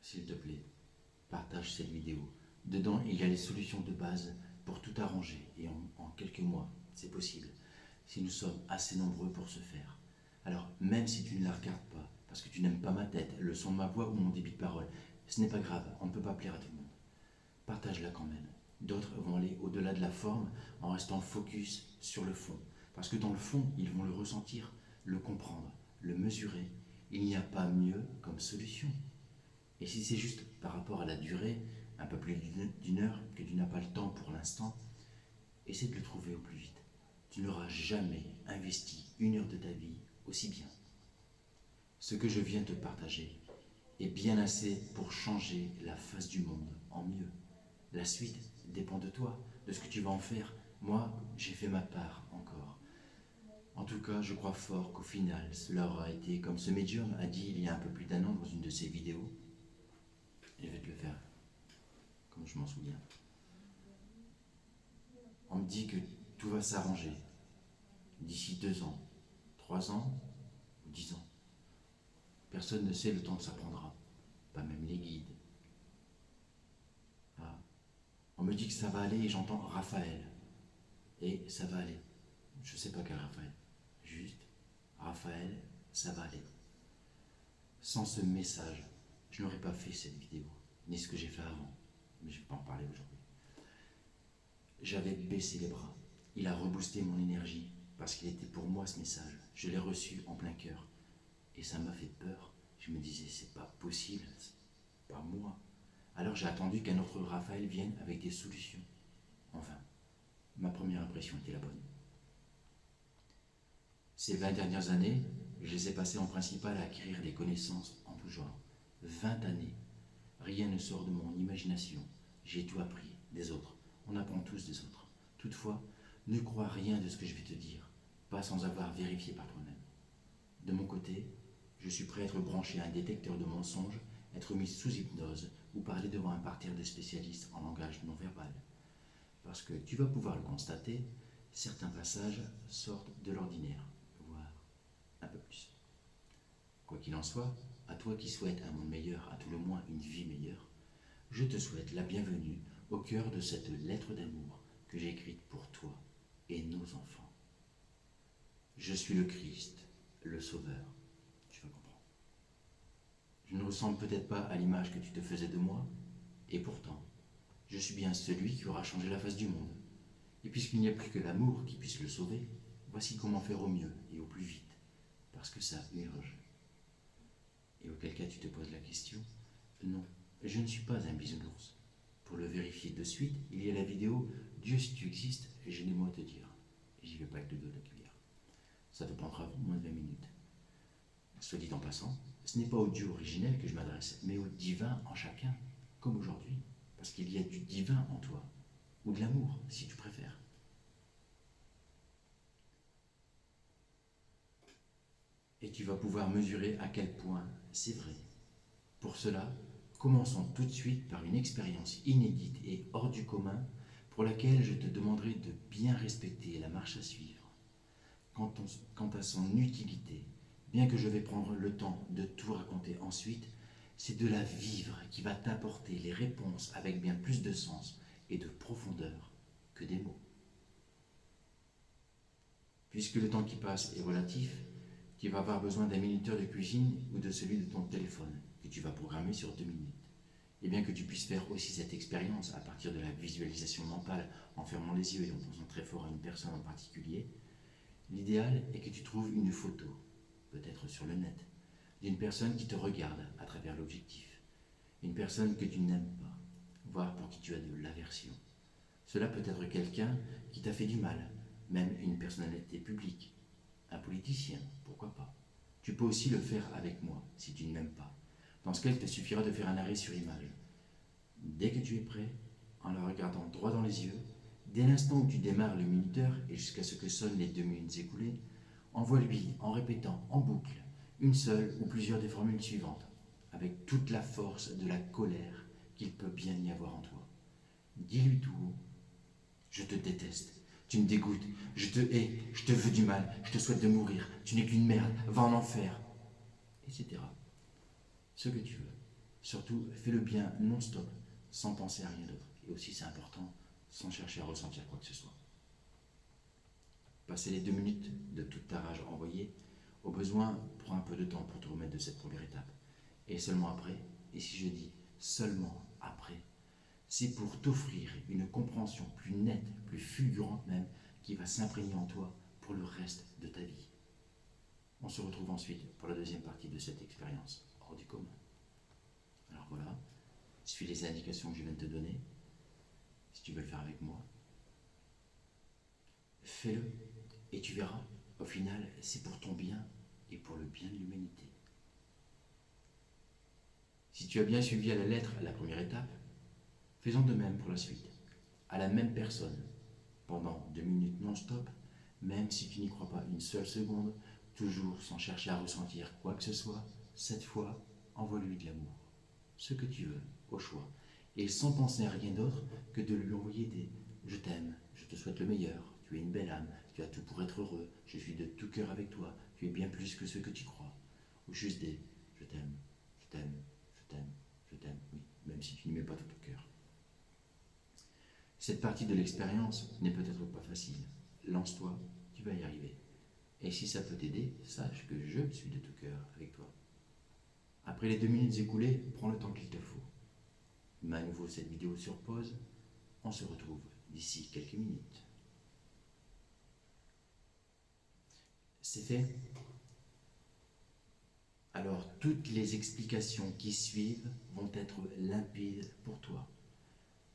s'il te plaît, partage cette vidéo. Dedans, il y a les solutions de base pour tout arranger et en quelques mois, c'est possible, si nous sommes assez nombreux pour ce faire. Alors, même si tu ne la regardes pas, parce que tu n'aimes pas ma tête, le son de ma voix ou mon débit de parole, ce n'est pas grave, on ne peut pas plaire à tout le monde. Partage-la quand même. D'autres vont aller au-delà de la forme en restant focus sur le fond. Parce que dans le fond, ils vont le ressentir, le comprendre, le mesurer. Il n'y a pas mieux comme solution. Et si c'est juste par rapport à la durée, un peu plus d'une heure, que tu n'as pas le temps pour l'instant, essaie de le trouver au plus vite. Tu n'auras jamais investi une heure de ta vie aussi bien. Ce que je viens de te partager est bien assez pour changer la face du monde en mieux. La suite dépend de toi, de ce que tu vas en faire. Moi, j'ai fait ma part encore. En tout cas, je crois fort qu'au final, cela aura été comme ce médium a dit il y a un peu plus d'un an dans une de ses vidéos. Et je vais te le faire, comme je m'en souviens. On me dit que tout va s'arranger d'ici 2 ans, 3 ans ou 10 ans. Personne ne sait le temps que ça prendra, pas même les guides. Ah. On me dit que ça va aller et j'entends Raphaël. Et ça va aller. Je ne sais pas quel Raphaël. Juste, Raphaël, ça va aller. Sans ce message, je n'aurais pas fait cette vidéo, ni ce que j'ai fait avant. Mais je ne vais pas en parler aujourd'hui. J'avais baissé les bras. Il a reboosté mon énergie, parce qu'il était pour moi ce message. Je l'ai reçu en plein cœur. Et ça m'a fait peur. Je me disais, c'est pas possible, c'est pas moi. Alors j'ai attendu qu'un autre Raphaël vienne avec des solutions. Enfin, ma première impression était la bonne. Ces 20 dernières années, je les ai passées en principal à acquérir des connaissances en tout genre. 20 années. Rien ne sort de mon imagination. J'ai tout appris des autres. On apprend tous des autres. Toutefois, ne crois rien de ce que je vais te dire, pas sans avoir vérifié par toi-même. De mon côté, je suis prêt à être branché à un détecteur de mensonges, être mis sous hypnose ou parler devant un parterre de spécialistes en langage non verbal. Parce que tu vas pouvoir le constater, certains passages sortent de l'ordinaire, voire un peu plus. Quoi qu'il en soit, à toi qui souhaites un monde meilleur, à tout le moins une vie meilleure, je te souhaite la bienvenue au cœur de cette lettre d'amour que j'ai écrite pour toi et nos enfants. Je suis le Christ, le Sauveur. Tu vas comprendre. Je ne ressemble peut-être pas à l'image que tu te faisais de moi, et pourtant, je suis bien celui qui aura changé la face du monde. Et puisqu'il n'y a plus que l'amour qui puisse le sauver, voici comment faire au mieux et au plus vite, parce que ça urge. Et auquel cas tu te poses la question, non, je ne suis pas un bisounours. Pour le vérifier de suite, il y a la vidéo Dieu si tu existes, j'ai des mots à te dire. Et j'y vais pas avec le dos de la cuillère. Ça te prendra moins de 20 minutes. Soit dit en passant, ce n'est pas au Dieu originel que je m'adresse, mais au divin en chacun, comme aujourd'hui, parce qu'il y a du divin en toi, ou de l'amour, si tu préfères. Et tu vas pouvoir mesurer à quel point c'est vrai. Pour cela, commençons tout de suite par une expérience inédite et hors du commun pour laquelle je te demanderai de bien respecter la marche à suivre. Quant à son utilité, bien que je vais prendre le temps de tout raconter ensuite, c'est de la vivre qui va t'apporter les réponses avec bien plus de sens et de profondeur que des mots. Puisque le temps qui passe est relatif, tu vas avoir besoin d'un minuteur de cuisine ou de celui de ton téléphone, que tu vas programmer sur 2 minutes. Et bien que tu puisses faire aussi cette expérience à partir de la visualisation mentale en fermant les yeux et en pensant très fort à une personne en particulier, l'idéal est que tu trouves une photo, peut-être sur le net, d'une personne qui te regarde à travers l'objectif. Une personne que tu n'aimes pas, voire pour qui tu as de l'aversion. Cela peut être quelqu'un qui t'a fait du mal, même une personnalité publique, un politicien, pourquoi pas. Tu peux aussi le faire avec moi, si tu ne m'aimes pas. Dans ce cas, il te suffira de faire un arrêt sur image. Dès que tu es prêt, en la regardant droit dans les yeux, dès l'instant où tu démarres le minuteur et jusqu'à ce que sonnent les 2 minutes écoulées, envoie-lui en répétant en boucle une seule ou plusieurs des formules suivantes, avec toute la force de la colère qu'il peut bien y avoir en toi. Dis-lui tout haut, je te déteste, tu me dégoûtes, je te hais, je te veux du mal, je te souhaite de mourir, tu n'es qu'une merde, va en enfer, etc. Ce que tu veux. Surtout, fais le bien non-stop, sans penser à rien d'autre. Et aussi, c'est important, sans chercher à ressentir quoi que ce soit. Passer les 2 minutes de toute ta rage envoyée, au besoin, prends un peu de temps pour te remettre de cette première étape. Et seulement après, et si je dis seulement après, c'est pour t'offrir une compréhension plus nette, plus fulgurante même, qui va s'imprégner en toi pour le reste de ta vie. On se retrouve ensuite pour la deuxième partie de cette expérience hors du commun. Alors voilà, suis les indications que je viens de te donner. Si tu veux le faire avec moi, fais-le et tu verras, au final, c'est pour ton bien et pour le bien de l'humanité. Si tu as bien suivi à la lettre la première étape, faisons de même pour la suite, à la même personne, pendant 2 minutes non-stop, même si tu n'y crois pas une seule seconde, toujours sans chercher à ressentir quoi que ce soit, cette fois, envoie-lui de l'amour, ce que tu veux, au choix, et sans penser à rien d'autre que de lui envoyer des « je t'aime, je te souhaite le meilleur, tu es une belle âme, tu as tout pour être heureux, je suis de tout cœur avec toi, tu es bien plus que ce que tu crois », ou juste des « je t'aime, je t'aime, je t'aime, je t'aime », oui, même si tu n'y mets pas tout ton cœur. Cette partie de l'expérience n'est peut-être pas facile. Lance-toi, tu vas y arriver. Et si ça peut t'aider, sache que je suis de tout cœur avec toi. Après les 2 minutes écoulées, prends le temps qu'il te faut. Mets à nouveau cette vidéo sur pause. On se retrouve d'ici quelques minutes. C'est fait? Alors toutes les explications qui suivent vont être limpides pour toi.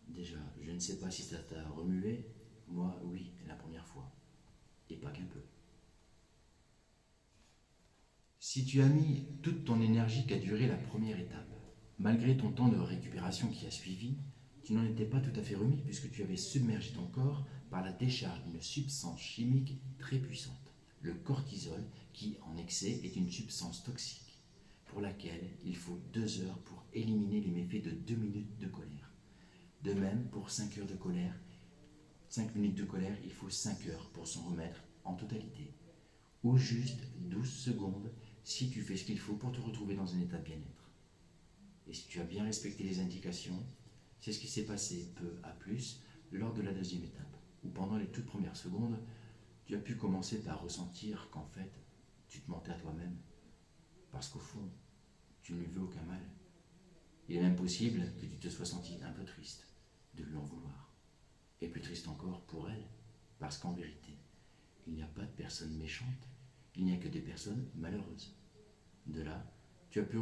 Déjà, je ne sais pas si ça t'a remué. Moi, oui, la première fois. Et pas qu'un peu. Si tu as mis toute ton énergie qu'a duré la première étape, malgré ton temps de récupération qui a suivi, tu n'en étais pas tout à fait remis puisque tu avais submergé ton corps par la décharge d'une substance chimique très puissante, le cortisol, qui en excès est une substance toxique, pour laquelle il faut 2 heures pour éliminer les méfaits de 2 minutes de colère. De même, pour 5 heures de colère, 5 minutes de colère, il faut 5 heures pour s'en remettre en totalité. Ou juste 12 secondes si tu fais ce qu'il faut pour te retrouver dans un état de bien-être. Et si tu as bien respecté les indications, c'est ce qui s'est passé peu à plus lors de la deuxième étape, où pendant les toutes premières secondes, tu as pu commencer par ressentir qu'en fait, tu te mentais à toi-même, parce qu'au fond, tu ne lui veux aucun mal. Il est même possible que tu te sois senti un peu triste de lui en vouloir, et plus triste encore pour elle, parce qu'en vérité, il n'y a pas de personnes méchantes, il n'y a que des personnes malheureuses. De là, tu as pu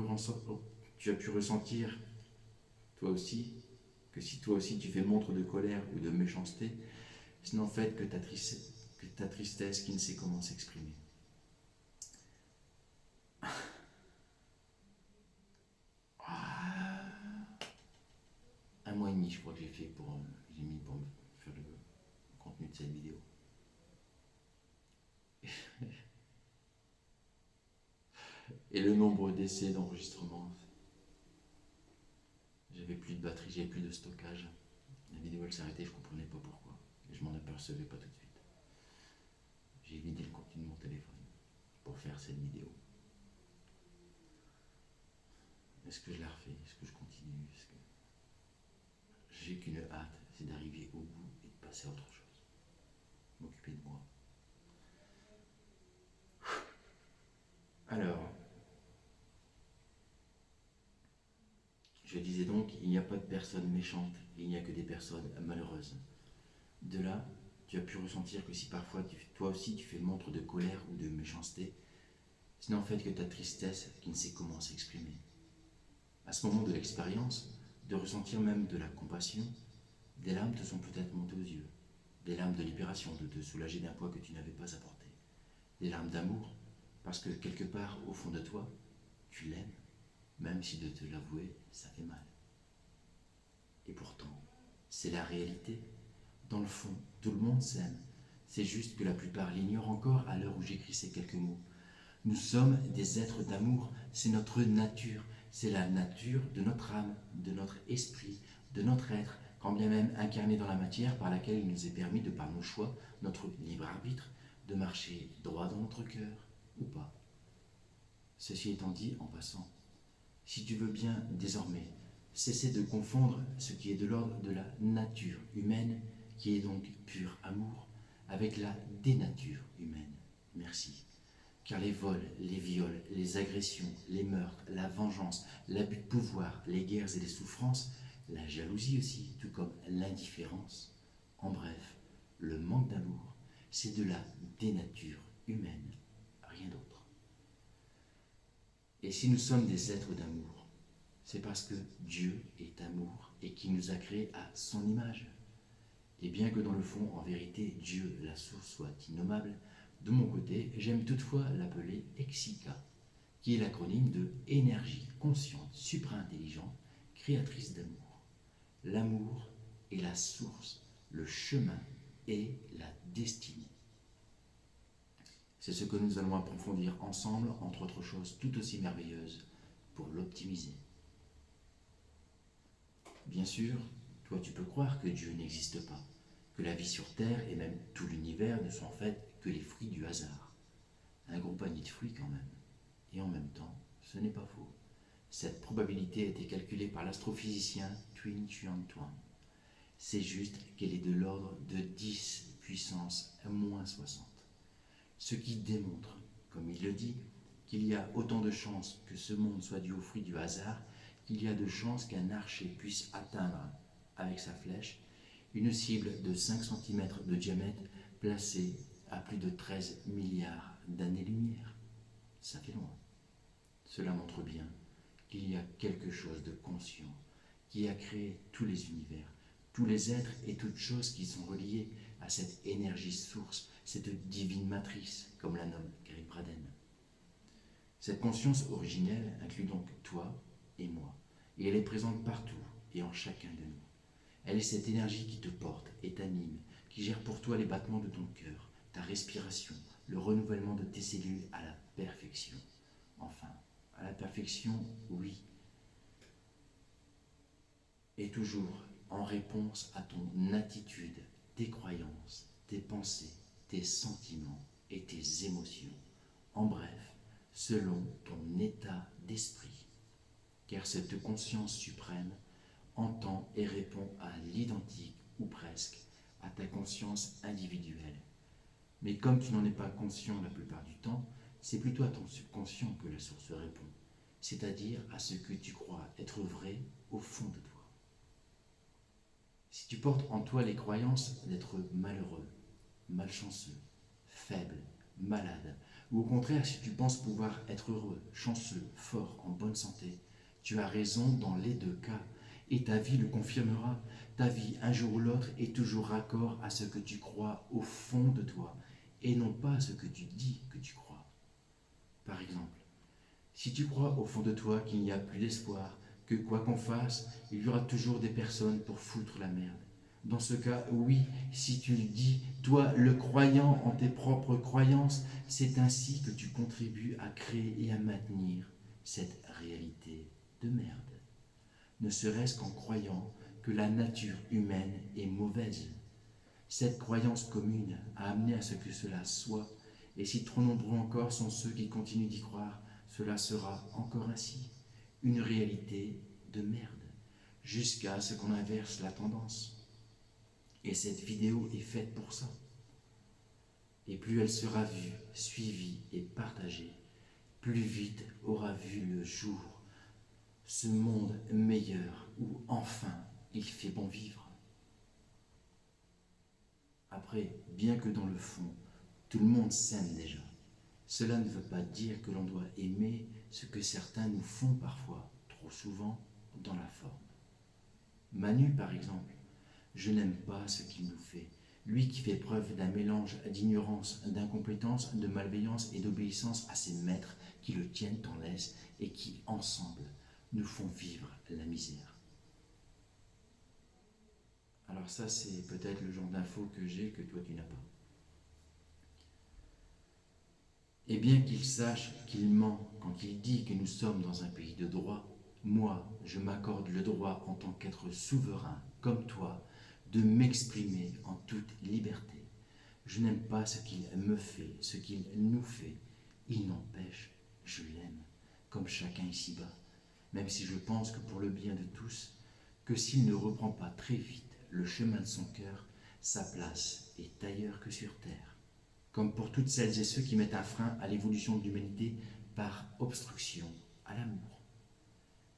ressentir, toi aussi, que si toi aussi tu fais montre de colère ou de méchanceté, ce n'est en fait que ta tristesse qui ne sait comment s'exprimer. Un mois et demi, je crois que j'ai mis pour faire le contenu de cette vidéo. Et le nombre d'essais d'enregistrement, j'avais plus de batterie, j'avais plus de stockage. La vidéo elle s'est arrêtée, je ne comprenais pas pourquoi. Et je m'en apercevais pas tout de suite. J'ai vidé le contenu de mon téléphone pour faire cette vidéo. Est-ce que je la refais? Est-ce que je continue? J'ai qu'une hâte, c'est d'arriver au bout et de passer à autre chose. M'occuper de moi. Alors, je disais donc, il n'y a pas de personnes méchantes, il n'y a que des personnes malheureuses. De là, tu as pu ressentir que si parfois toi aussi tu fais montre de colère ou de méchanceté, ce n'est en fait que ta tristesse qui ne sait comment s'exprimer. À ce moment de l'expérience, de ressentir même de la compassion, des larmes te sont peut-être montées aux yeux, des larmes de libération, de te soulager d'un poids que tu n'avais pas à porter, des larmes d'amour, parce que quelque part au fond de toi, tu l'aimes, même si de te l'avouer, ça fait mal. Et pourtant, c'est la réalité. Dans le fond, tout le monde s'aime. C'est juste que la plupart l'ignorent encore à l'heure où j'écris ces quelques mots. Nous sommes des êtres d'amour, c'est notre nature, c'est la nature de notre âme, de notre esprit, de notre être, quand bien même incarné dans la matière par laquelle il nous est permis, de par nos choix, notre libre arbitre, de marcher droit dans notre cœur, ou pas. Ceci étant dit, en passant, Si tu veux bien, désormais, cesser de confondre ce qui est de l'ordre de la nature humaine, qui est donc pur amour, avec la dénature humaine. Merci. Car les vols, les viols, les agressions, les meurtres, la vengeance, l'abus de pouvoir, les guerres et les souffrances, la jalousie aussi, tout comme l'indifférence, en bref, le manque d'amour, c'est de la dénature humaine, rien d'autre. Et si nous sommes des êtres d'amour, c'est parce que Dieu est amour et qu'il nous a créés à son image. Et bien que dans le fond, en vérité, Dieu, la source, soit innommable, de mon côté, j'aime toutefois l'appeler Exika, qui est l'acronyme de énergie consciente, supra-intelligente, créatrice d'amour. L'amour est la source, le chemin et la destinée. C'est ce que nous allons approfondir ensemble, entre autres choses tout aussi merveilleuses, pour l'optimiser. Bien sûr, toi tu peux croire que Dieu n'existe pas, que la vie sur Terre et même tout l'univers ne sont en fait que les fruits du hasard. Un gros panier de fruits quand même. Et en même temps, ce n'est pas faux. Cette probabilité a été calculée par l'astrophysicien Twin Chuan Tuan. C'est juste qu'elle est de l'ordre de 10 puissance moins 60. Ce qui démontre, comme il le dit, qu'il y a autant de chances que ce monde soit dû au fruit du hasard qu'il y a de chances qu'un archer puisse atteindre, avec sa flèche, une cible de 5 cm de diamètre placée à plus de 13 milliards d'années-lumière. Ça fait loin. Cela montre bien qu'il y a quelque chose de conscient qui a créé tous les univers, tous les êtres et toutes choses qui sont reliés à cette énergie source, cette divine matrice, comme la nomme Gary Braden. Cette conscience originelle inclut donc toi et moi, et elle est présente partout et en chacun de nous. Elle est cette énergie qui te porte et t'anime, qui gère pour toi les battements de ton cœur, ta respiration, le renouvellement de tes cellules à la perfection. Enfin, à la perfection, oui. Et toujours en réponse à ton attitude, tes croyances, tes pensées, tes sentiments et tes émotions. En bref, selon ton état d'esprit. Car cette conscience suprême entend et répond à l'identique, ou presque, à ta conscience individuelle. Mais comme tu n'en es pas conscient la plupart du temps, c'est plutôt à ton subconscient que la source répond, c'est-à-dire à ce que tu crois être vrai au fond de toi. Si tu portes en toi les croyances d'être malheureux, malchanceux, faible, malade, ou au contraire si tu penses pouvoir être heureux, chanceux, fort, en bonne santé, tu as raison dans les deux cas, et ta vie le confirmera. Ta vie, un jour ou l'autre, est toujours raccord à ce que tu crois au fond de toi, et non pas à ce que tu dis que tu crois. Par exemple, si tu crois au fond de toi qu'il n'y a plus d'espoir, que quoi qu'on fasse, il y aura toujours des personnes pour foutre la merde. Dans ce cas, oui, si tu le dis, toi, le croyant en tes propres croyances, c'est ainsi que tu contribues à créer et à maintenir cette réalité de merde. Ne serait-ce qu'en croyant que la nature humaine est mauvaise. Cette croyance commune a amené à ce que cela soit, et si trop nombreux encore sont ceux qui continuent d'y croire, cela sera encore ainsi, une réalité de merde, jusqu'à ce qu'on inverse la tendance. Et cette vidéo est faite pour ça. Et plus elle sera vue, suivie et partagée, plus vite aura vu le jour ce monde meilleur où enfin il fait bon vivre. Après, bien que dans le fond, tout le monde s'aime déjà, cela ne veut pas dire que l'on doit aimer ce que certains nous font parfois, trop souvent, dans la forme. Manu, par exemple, je n'aime pas ce qu'il nous fait, lui qui fait preuve d'un mélange d'ignorance, d'incompétence, de malveillance et d'obéissance à ses maîtres qui le tiennent en laisse et qui, ensemble, nous font vivre la misère. Alors ça, c'est peut-être le genre d'info que j'ai que toi tu n'as pas. Et bien qu'il sache qu'il ment quand il dit que nous sommes dans un pays de droit, moi, je m'accorde le droit en tant qu'être souverain, comme toi, de m'exprimer en toute liberté. Je n'aime pas ce qu'il me fait, ce qu'il nous fait. Il n'empêche, je l'aime, comme chacun ici-bas. même si je pense que pour le bien de tous, que s'il ne reprend pas très vite le chemin de son cœur, sa place est ailleurs que sur terre. Comme pour toutes celles et ceux qui mettent un frein à l'évolution de l'humanité par obstruction à l'amour.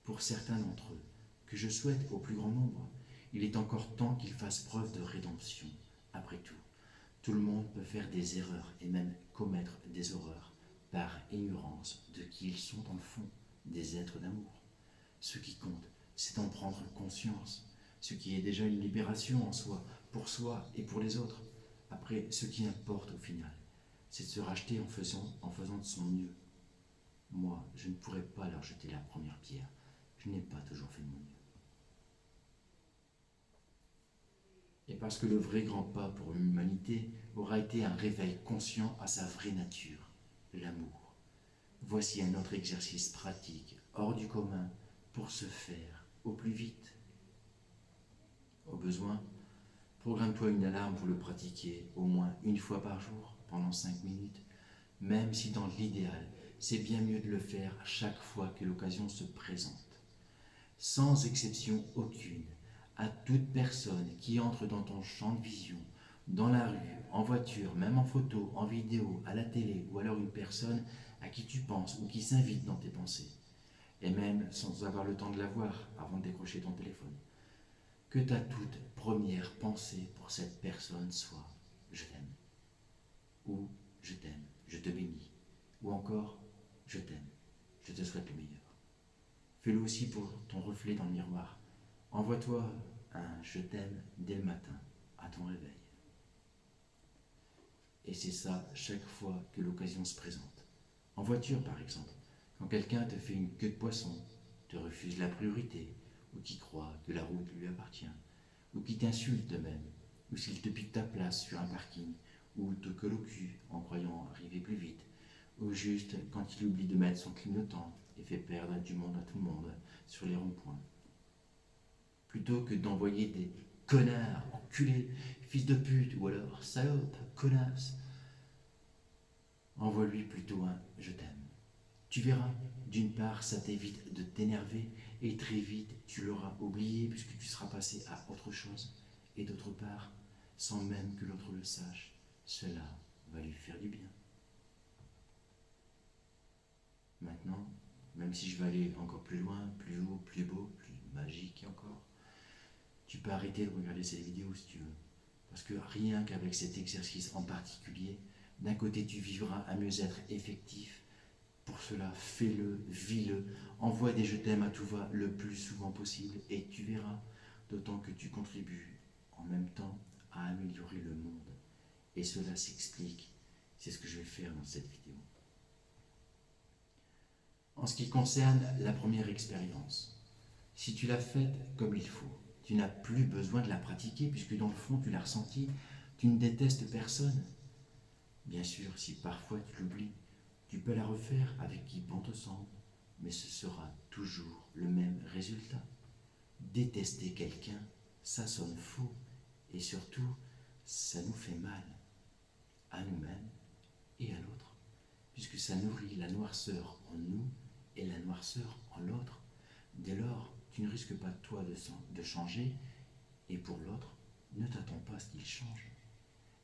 Pour certains d'entre eux, que je souhaite au plus grand nombre, il est encore temps qu'ils fassent preuve de rédemption. Après tout le monde peut faire des erreurs et même commettre des horreurs par ignorance de qui ils sont dans le fond, des êtres d'amour. Ce qui compte, c'est d'en prendre conscience, ce qui est déjà une libération en soi et pour les autres. Après, ce qui importe au final, c'est de se racheter en faisant de son mieux. Moi, je ne pourrais pas leur jeter la première pierre. Je n'ai pas toujours fait de mon mieux. Et parce que le vrai grand pas pour l'humanité aura été un réveil conscient à sa vraie nature, l'amour. Voici un autre exercice pratique, hors du commun, pour se faire au plus vite. Au besoin, programme-toi une alarme pour le pratiquer au moins une fois par jour, pendant 5 minutes, même si dans l'idéal, c'est bien mieux de le faire chaque fois que l'occasion se présente. Sans exception aucune, à toute personne qui entre dans ton champ de vision, dans la rue, en voiture, même en photo, en vidéo, à la télé, ou alors une personne à qui tu penses ou qui s'invite dans tes pensées, et même sans avoir le temps de la voir avant de décrocher ton téléphone. Que ta toute première pensée pour cette personne soit « je t'aime » ou « je t'aime, je te bénis » ou encore « je t'aime, je te souhaite le meilleur ». Fais-le aussi pour ton reflet dans le miroir. Envoie-toi un « je t'aime » dès le matin, à ton réveil. Et c'est ça chaque fois que l'occasion se présente. En voiture, par exemple, quand quelqu'un te fait une queue de poisson, te refuse la priorité, ou qui croit que la route lui appartient, ou qui t'insulte de même, ou s'il te pique ta place sur un parking, ou te colle au cul en croyant arriver plus vite, ou juste quand il oublie de mettre son clignotant et fait perdre du monde à tout le monde sur les ronds-points. Plutôt que d'envoyer des connards, enculés, fils de pute, ou alors salope, connasse, envoie-lui plutôt un « je t'aime ». Tu verras, d'une part, ça t'évite de t'énerver et très vite, tu l'auras oublié puisque tu seras passé à autre chose. Et d'autre part, sans même que l'autre le sache, cela va lui faire du bien. Maintenant, même si je vais aller encore plus loin, plus haut, plus beau, plus magique encore, tu peux arrêter de regarder cette vidéo si tu veux. Parce que rien qu'avec cet exercice en particulier, d'un côté tu vivras un mieux-être effectif. Pour cela, fais-le, vis-le, envoie des je t'aime à tout va le plus souvent possible et tu verras, d'autant que tu contribues en même temps à améliorer le monde. Et cela s'explique, c'est ce que je vais faire dans cette vidéo. En ce qui concerne la première expérience, si tu l'as faite comme il faut, tu n'as plus besoin de la pratiquer puisque dans le fond tu l'as ressenti, tu ne détestes personne. Bien sûr, si parfois tu l'oublies, tu peux la refaire avec qui bon te semble, mais ce sera toujours le même résultat. Détester quelqu'un, ça sonne faux, et surtout, ça nous fait mal, à nous-mêmes et à l'autre, puisque ça nourrit la noirceur en nous et la noirceur en l'autre. Dès lors, tu ne risques pas toi de changer, et pour l'autre, ne t'attends pas à ce qu'il change.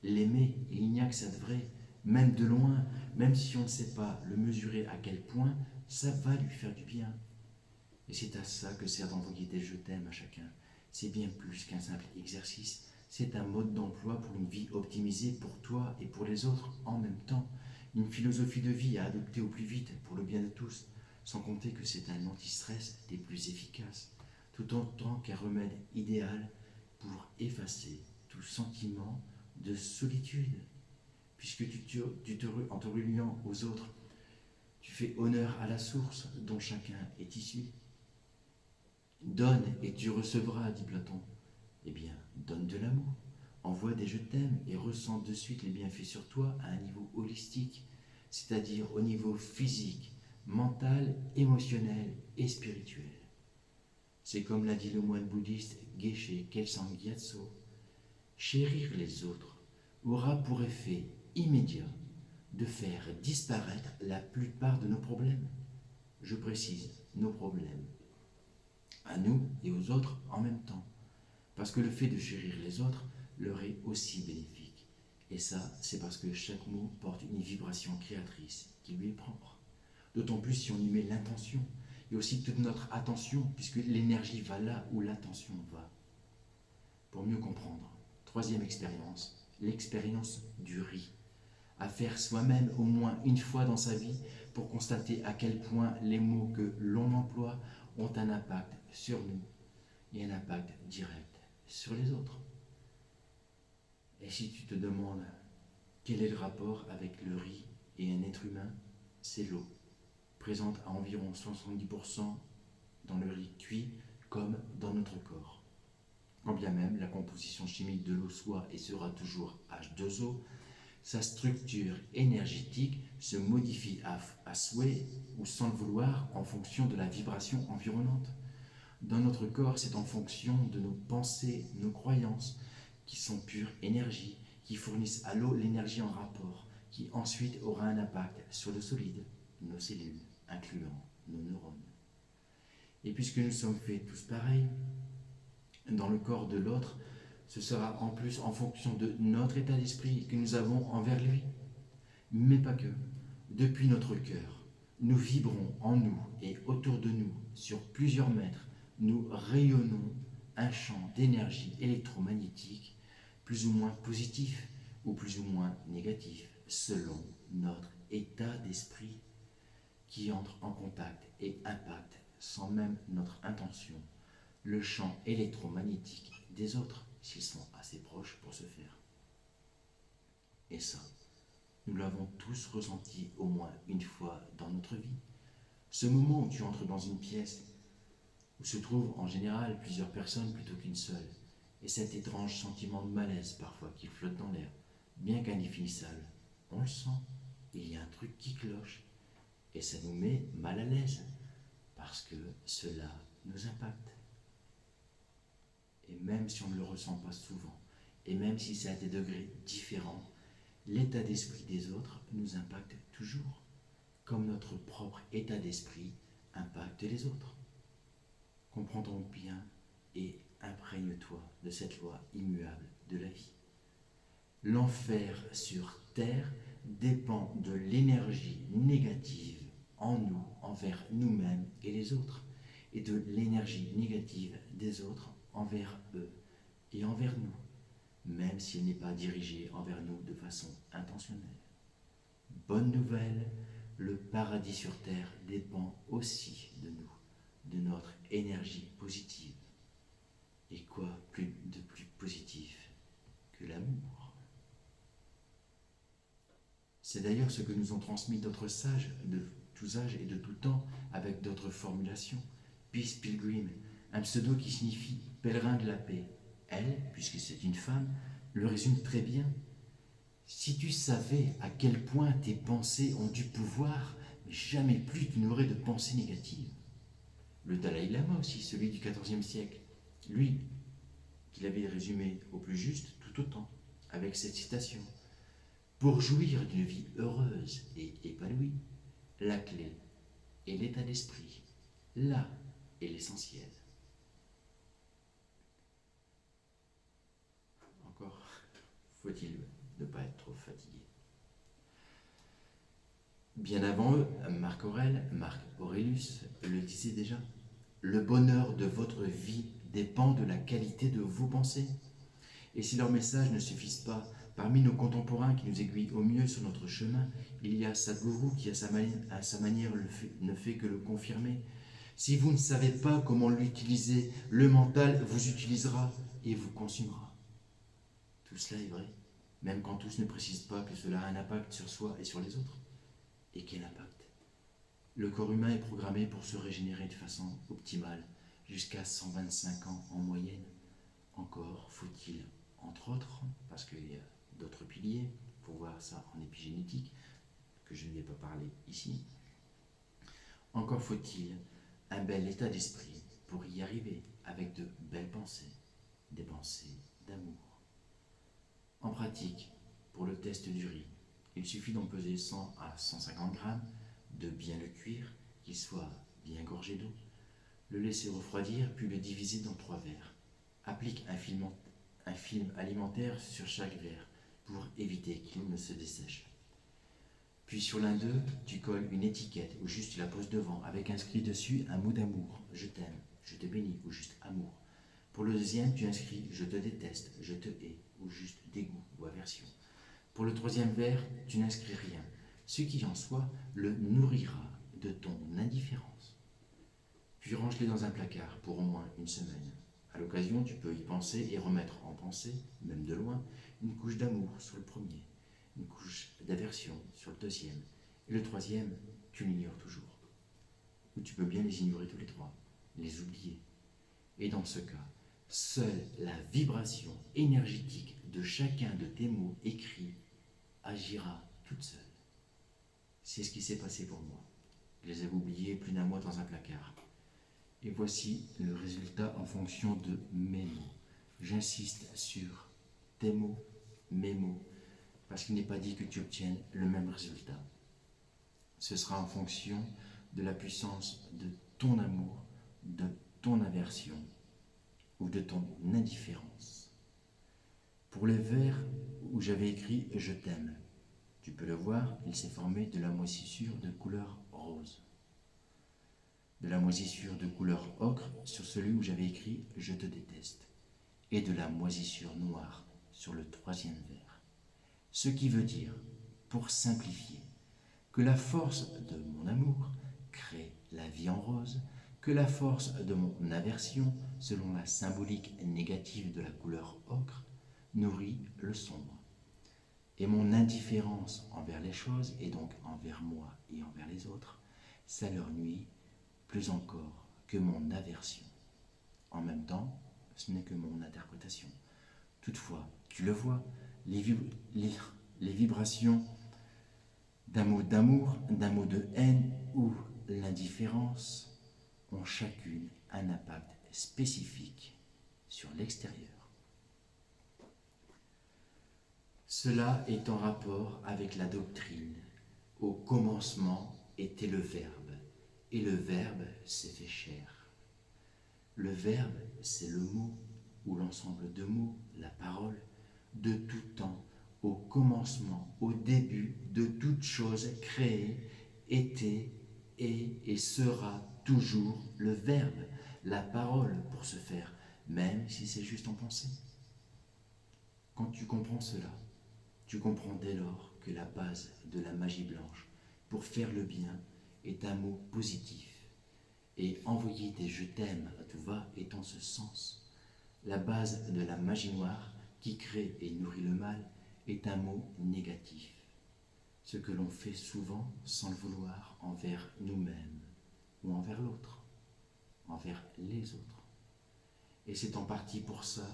L'aimer, il n'y a que ça de vrai, même de loin, même si on ne sait pas le mesurer à quel point, ça va lui faire du bien. Et c'est à ça que sert d'envoyer des je t'aime à chacun. C'est bien plus qu'un simple exercice, c'est un mode d'emploi pour une vie optimisée pour toi et pour les autres en même temps. Une philosophie de vie à adopter au plus vite pour le bien de tous, sans compter que c'est un anti-stress des plus efficaces, tout autant qu'un remède idéal pour effacer tout sentiment de solitude. Puisque en te reliant aux autres, tu fais honneur à la source dont chacun est issu. Donne et tu recevras, dit Platon. Eh bien, donne de l'amour, envoie des je t'aime et ressens de suite les bienfaits sur toi à un niveau holistique, c'est-à-dire au niveau physique, mental, émotionnel et spirituel. C'est comme l'a dit le moine bouddhiste Geshe Kelsang Gyatso, chérir les autres aura pour effet immédiat de faire disparaître la plupart de nos problèmes. Je précise, nos problèmes à nous et aux autres en même temps. Parce que le fait de chérir les autres leur est aussi bénéfique. Et ça, c'est parce que chaque mot porte une vibration créatrice qui lui est propre. D'autant plus si on y met l'intention et aussi toute notre attention, puisque l'énergie va là où l'attention va. Pour mieux comprendre, troisième expérience, l'expérience du riz. À faire soi-même au moins une fois dans sa vie pour constater à quel point les mots que l'on emploie ont un impact sur nous et un impact direct sur les autres. Et si tu te demandes quel est le rapport avec le riz et un être humain, c'est l'eau, présente à environ 70% dans le riz cuit comme dans notre corps. Quand bien même la composition chimique de l'eau soit et sera toujours H2O, sa structure énergétique se modifie à souhait ou sans le vouloir en fonction de la vibration environnante. Dans notre corps, c'est en fonction de nos pensées, nos croyances, qui sont pure énergie, qui fournissent à l'eau l'énergie en rapport, qui ensuite aura un impact sur le solide, nos cellules, incluant nos neurones. Et puisque nous sommes faits tous pareils, dans le corps de l'autre, ce sera en plus en fonction de notre état d'esprit que nous avons envers lui. Mais pas que. Depuis notre cœur, nous vibrons en nous et autour de nous, sur plusieurs mètres, nous rayonnons un champ d'énergie électromagnétique plus ou moins positif ou plus ou moins négatif, selon notre état d'esprit qui entre en contact et impacte, sans même notre intention, le champ électromagnétique des autres, s'ils sont assez proches pour ce faire. Et ça, nous l'avons tous ressenti au moins une fois dans notre vie. Ce moment où tu entres dans une pièce où se trouvent en général plusieurs personnes plutôt qu'une seule, et cet étrange sentiment de malaise parfois qui flotte dans l'air, bien qu'indéfinissable, on le sent, il y a un truc qui cloche, et ça nous met mal à l'aise, parce que cela nous impacte. Et même si on ne le ressent pas souvent, et même si c'est à des degrés différents, l'état d'esprit des autres nous impacte toujours, comme notre propre état d'esprit impacte les autres. Comprends donc bien et imprègne-toi de cette loi immuable de la vie. L'enfer sur terre dépend de l'énergie négative en nous, envers nous-mêmes et les autres, et de l'énergie négative des autres envers eux et envers nous, même si elle n'est pas dirigée envers nous de façon intentionnelle. Bonne nouvelle, le paradis sur terre dépend aussi de nous, de notre énergie positive. Et quoi de plus positif que l'amour? C'est d'ailleurs ce que nous ont transmis d'autres sages de tous âges et de tout temps avec d'autres formulations. Peace Pilgrim, un pseudo qui signifie pèlerin de la paix. Elle, puisque c'est une femme, le résume très bien. Si tu savais à quel point tes pensées ont du pouvoir, jamais plus tu n'aurais de pensées négatives. Le Dalai Lama aussi, celui du XIVe siècle, lui, qu'il avait résumé au plus juste tout autant, avec cette citation. Pour jouir d'une vie heureuse et épanouie, la clé est l'état d'esprit. Là est l'essentiel. Encore faut-il ne pas être trop fatigué. Bien avant eux, Marc Aurelius le disait déjà. Le bonheur de votre vie dépend de la qualité de vos pensées. Et si leurs messages ne suffisent pas, parmi nos contemporains qui nous aiguillent au mieux sur notre chemin, il y a Sadhguru qui, à sa manière, ne fait que le confirmer. Si vous ne savez pas comment l'utiliser, le mental vous utilisera et vous consumera. Tout cela est vrai, même quand tous ne précisent pas que cela a un impact sur soi et sur les autres. Et quel impact? Le corps humain est programmé pour se régénérer de façon optimale, jusqu'à 125 ans en moyenne. Encore faut-il, entre autres, parce qu'il y a d'autres piliers, pour voir ça en épigénétique, que je ne vais pas parler ici, encore faut-il un bel état d'esprit pour y arriver, avec de belles pensées, des pensées d'amour. En pratique, pour le test du riz, il suffit d'en peser 100 à 150 grammes, de bien le cuire, qu'il soit bien gorgé d'eau, le laisser refroidir, puis le diviser dans 3 verres. Applique un film alimentaire sur chaque verre pour éviter qu'il ne se dessèche. Puis sur l'un d'eux, tu colles une étiquette ou juste tu la poses devant avec inscrit dessus un mot d'amour, je t'aime, je te bénis ou juste amour. Pour le deuxième, tu inscris je te déteste, je te hais ou juste dégoût ou aversion. Pour le troisième verre, tu n'inscris rien, ce qui en soi le nourrira de ton indifférence. Puis range-les dans un placard pour au moins une semaine. À l'occasion, tu peux y penser et remettre en pensée, même de loin, une couche d'amour sur le premier, une couche d'aversion sur le deuxième, et le troisième, tu l'ignores toujours. Ou tu peux bien les ignorer tous les trois, les oublier. Et dans ce cas, seule la vibration énergétique de chacun de tes mots écrits agira toute seule. C'est ce qui s'est passé pour moi. Je les avais oubliés plus d'un mois dans un placard. Et voici le résultat en fonction de mes mots. J'insiste sur tes mots, mes mots, parce qu'il n'est pas dit que tu obtiennes le même résultat. Ce sera en fonction de la puissance de ton amour, de ton aversion ou de ton indifférence. Pour les vers où j'avais écrit « Je t'aime », tu peux le voir, il s'est formé de la moisissure de couleur rose. De la moisissure de couleur ocre sur celui où j'avais écrit « Je te déteste » et de la moisissure noire sur le troisième vers. Ce qui veut dire, pour simplifier, que la force de mon amour crée la vie en rose, que la force de mon aversion, selon la symbolique négative de la couleur ocre, nourrit le sombre. Et mon indifférence envers les choses, et donc envers moi et envers les autres, ça leur nuit plus encore que mon aversion. En même temps, ce n'est que mon interprétation. Toutefois, tu le vois, les vibrations d'un mot d'amour, d'un mot de haine ou l'indifférence ont chacune un impact spécifique sur l'extérieur. Cela est en rapport avec la doctrine. Au commencement était le Verbe, et le Verbe s'est fait chair. Le Verbe, c'est le mot, ou l'ensemble de mots, la parole, de tout temps, au commencement, au début de toute chose créée, était, est et sera toujours le Verbe, la parole pour se faire, même si c'est juste en pensée. Quand tu comprends cela, tu comprends dès lors que la base de la magie blanche pour faire le bien est un mot positif. Et envoyer des je t'aime à tout va est en ce sens. La base de la magie noire qui crée et nourrit le mal est un mot négatif. Ce que l'on fait souvent sans le vouloir envers nous-mêmes ou envers l'autre, envers les autres. Et c'est en partie pour ça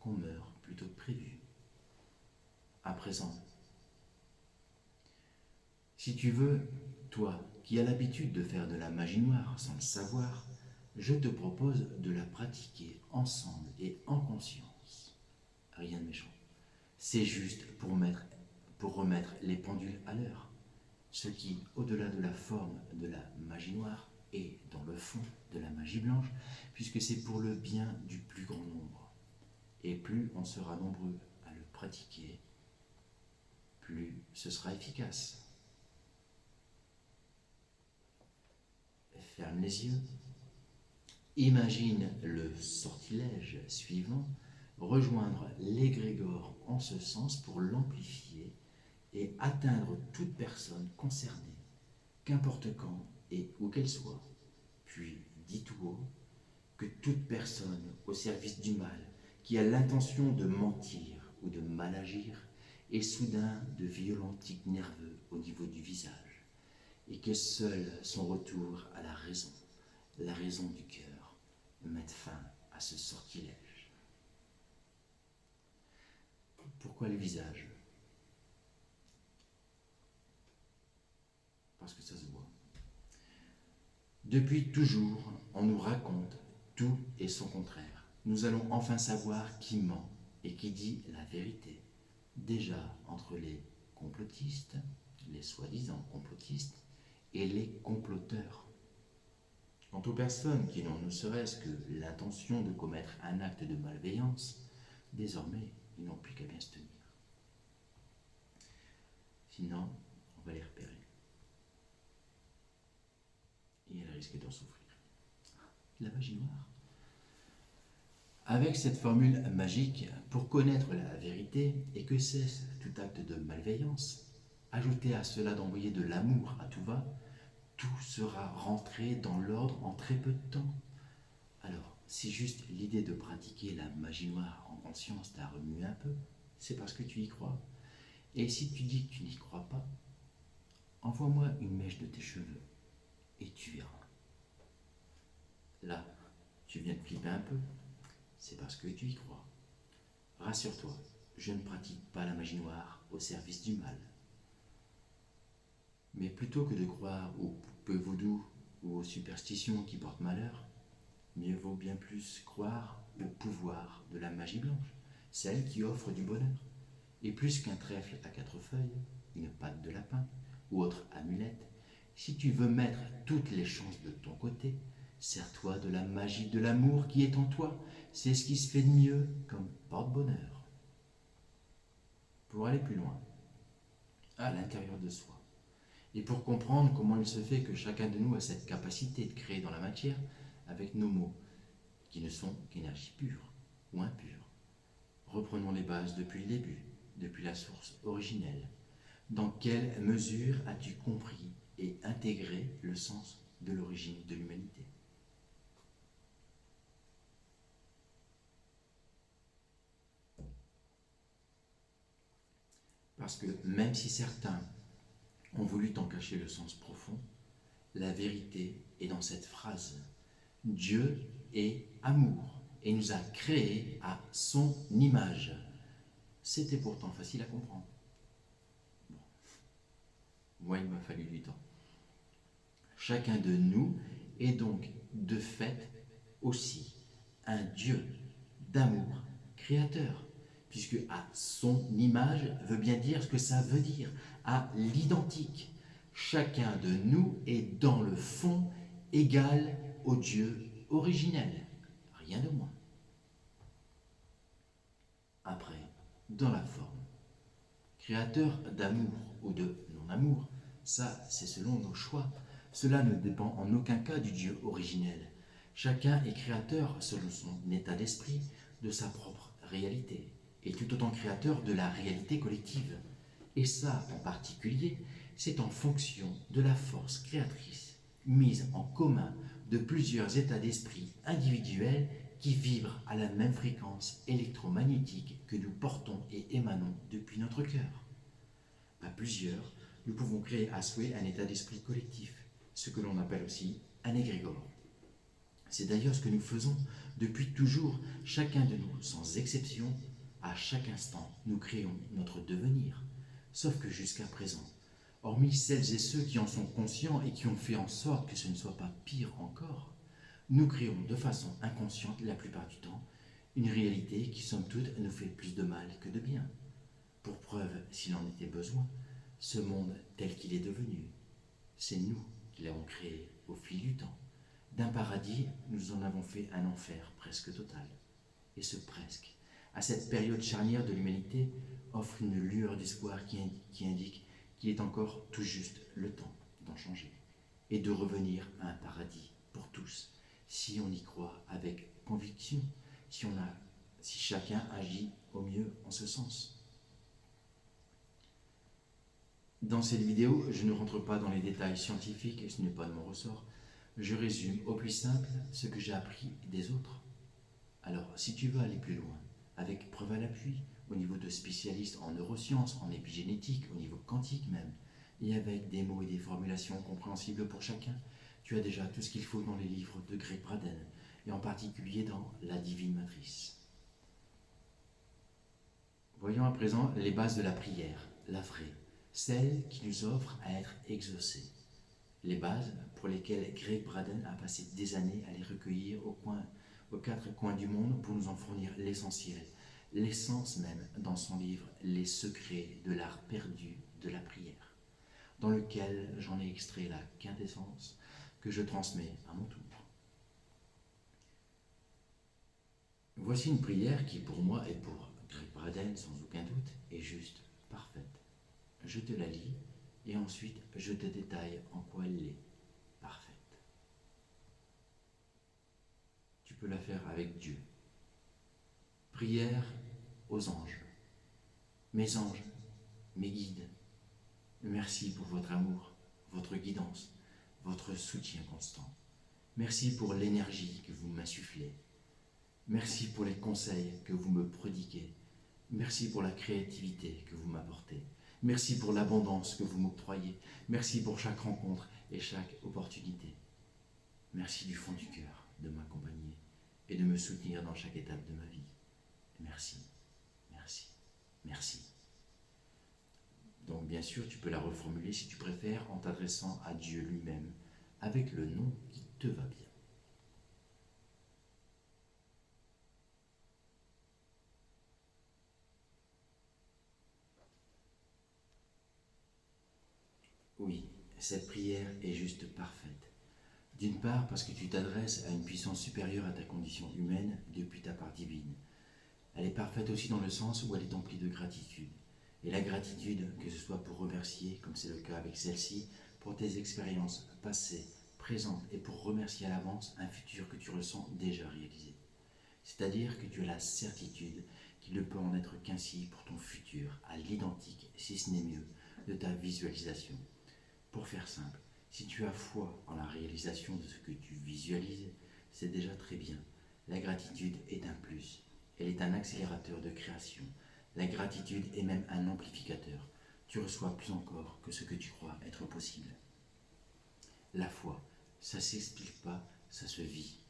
qu'on meurt plutôt que prévu. À présent, si tu veux, toi qui as l'habitude de faire de la magie noire sans le savoir, je te propose de la pratiquer ensemble et en conscience. Rien de méchant. C'est juste pour remettre les pendules à l'heure. Ce qui, au-delà de la forme de la magie noire, est dans le fond de la magie blanche, puisque c'est pour le bien du plus grand nombre. Et plus on sera nombreux à le pratiquer, plus ce sera efficace. Ferme les yeux. Imagine le sortilège suivant, rejoindre l'égrégore en ce sens pour l'amplifier et atteindre toute personne concernée, qu'importe quand et où qu'elle soit. Puis dis tout haut que toute personne au service du mal qui a l'intention de mentir ou de mal agir est soudain de violents tics nerveux au niveau du visage et que seul son retour à la raison du cœur, mette fin à ce sortilège. Pourquoi le visage? Parce que ça se voit. Depuis toujours, on nous raconte tout et son contraire. Nous allons enfin savoir qui ment et qui dit la vérité. Déjà entre les complotistes, les soi-disant complotistes, et les comploteurs. Quant aux personnes qui n'ont ne serait-ce que l'intention de commettre un acte de malveillance, désormais, ils n'ont plus qu'à bien se tenir. Sinon, on va les repérer. Et elles risquent d'en souffrir. La magie noire. Avec cette formule magique, pour connaître la vérité et que cesse tout acte de malveillance, ajoutez à cela d'envoyer de l'amour à tout va, tout sera rentré dans l'ordre en très peu de temps. Alors, si juste l'idée de pratiquer la magie noire en conscience t'a remué un peu, c'est parce que tu y crois. Et si tu dis que tu n'y crois pas, envoie-moi une mèche de tes cheveux et tu verras. Là, tu viens de flipper un peu, c'est parce que tu y crois. Rassure-toi, je ne pratique pas la magie noire au service du mal. Mais plutôt que de croire aux poupées vaudou ou aux superstitions qui portent malheur, mieux vaut bien plus croire au pouvoir de la magie blanche, celle qui offre du bonheur. Et plus qu'un trèfle à 4 feuilles, une patte de lapin ou autre amulette, si tu veux mettre toutes les chances de ton côté, sers-toi de la magie de l'amour qui est en toi. C'est ce qui se fait de mieux comme porte-bonheur. Pour aller plus loin, à l'intérieur de soi, et pour comprendre comment il se fait que chacun de nous a cette capacité de créer dans la matière avec nos mots, qui ne sont qu'énergie pure ou impure. Reprenons les bases depuis le début, depuis la source originelle. Dans quelle mesure as-tu compris et intégré le sens de l'origine de l'humanité ? Parce que même si certains ont voulu t'en cacher le sens profond, la vérité est dans cette phrase. Dieu est amour et nous a créés à son image. C'était pourtant facile à comprendre. Bon. Moi, il m'a fallu du temps. Chacun de nous est donc de fait aussi un Dieu d'amour créateur, puisque à son image veut bien dire ce que ça veut dire, à l'identique. Chacun de nous est dans le fond égal au Dieu originel, rien de moins. Après, dans la forme, créateur d'amour ou de non-amour, ça c'est selon nos choix. Cela ne dépend en aucun cas du Dieu originel. Chacun est créateur selon son état d'esprit, de sa propre réalité, et tout autant créateur de la réalité collective. Et ça, en particulier, c'est en fonction de la force créatrice mise en commun de plusieurs états d'esprit individuels qui vibrent à la même fréquence électromagnétique que nous portons et émanons depuis notre cœur. À plusieurs, nous pouvons créer à souhait un état d'esprit collectif, ce que l'on appelle aussi un égrégore. C'est d'ailleurs ce que nous faisons depuis toujours, chacun de nous, sans exception, à chaque instant, nous créons notre devenir. Sauf que jusqu'à présent, hormis celles et ceux qui en sont conscients et qui ont fait en sorte que ce ne soit pas pire encore, nous créons de façon inconsciente, la plupart du temps, une réalité qui, somme toute, nous fait plus de mal que de bien. Pour preuve, s'il en était besoin, ce monde tel qu'il est devenu, c'est nous qui l'avons créé au fil du temps. D'un paradis, nous en avons fait un enfer presque total. Et ce presque, à cette période charnière de l'humanité, offre une lueur d'espoir qui indique qu'il est encore tout juste le temps d'en changer et de revenir à un paradis pour tous, si on y croit avec conviction, si chacun agit au mieux en ce sens. Dans cette vidéo, je ne rentre pas dans les détails scientifiques, et ce n'est pas de mon ressort. Je résume au plus simple ce que j'ai appris des autres. Alors, si tu veux aller plus loin, avec preuve à l'appui, au niveau de spécialistes en neurosciences, en épigénétique, au niveau quantique même, et avec des mots et des formulations compréhensibles pour chacun, tu as déjà tout ce qu'il faut dans les livres de Gregg Braden, et en particulier dans La Divine Matrice. Voyons à présent les bases de la prière, la vraie, celle qui nous offre à être exaucés. Les bases pour lesquelles Gregg Braden a passé des années à les recueillir aux 4 coins du monde pour nous en fournir l'essentiel, l'essence même dans son livre Les secrets de l'art perdu de la prière, dans lequel j'en ai extrait la quintessence que je transmets à mon tour. Voici une prière qui pour moi et pour Greg Braden sans aucun doute est juste parfaite. Je te la lis et ensuite je te détaille en quoi elle est parfaite. Tu peux la faire avec Dieu. Prière aux anges. Mes anges, mes guides, merci pour votre amour, votre guidance, votre soutien constant. Merci pour l'énergie que vous m'insufflez. Merci pour les conseils que vous me prodiguez. Merci pour la créativité que vous m'apportez. Merci pour l'abondance que vous m'octroyez. Merci pour chaque rencontre et chaque opportunité. Merci du fond du cœur de m'accompagner et de me soutenir dans chaque étape de ma vie. Merci, merci, merci. Donc bien sûr, tu peux la reformuler si tu préfères en t'adressant à Dieu lui-même avec le nom qui te va bien. Oui, cette prière est juste parfaite. D'une part parce que tu t'adresses à une puissance supérieure à ta condition humaine depuis ta part divine. Elle est parfaite aussi dans le sens où elle est emplie de gratitude. Et la gratitude, que ce soit pour remercier, comme c'est le cas avec celle-ci, pour tes expériences passées, présentes, et pour remercier à l'avance un futur que tu ressens déjà réalisé. C'est-à-dire que tu as la certitude qu'il ne peut en être qu'ainsi pour ton futur, à l'identique, si ce n'est mieux, de ta visualisation. Pour faire simple, si tu as foi en la réalisation de ce que tu visualises, c'est déjà très bien. La gratitude est un plus. Elle est un accélérateur de création. La gratitude est même un amplificateur. Tu reçois plus encore que ce que tu crois être possible. La foi, ça ne s'explique pas, ça se vit.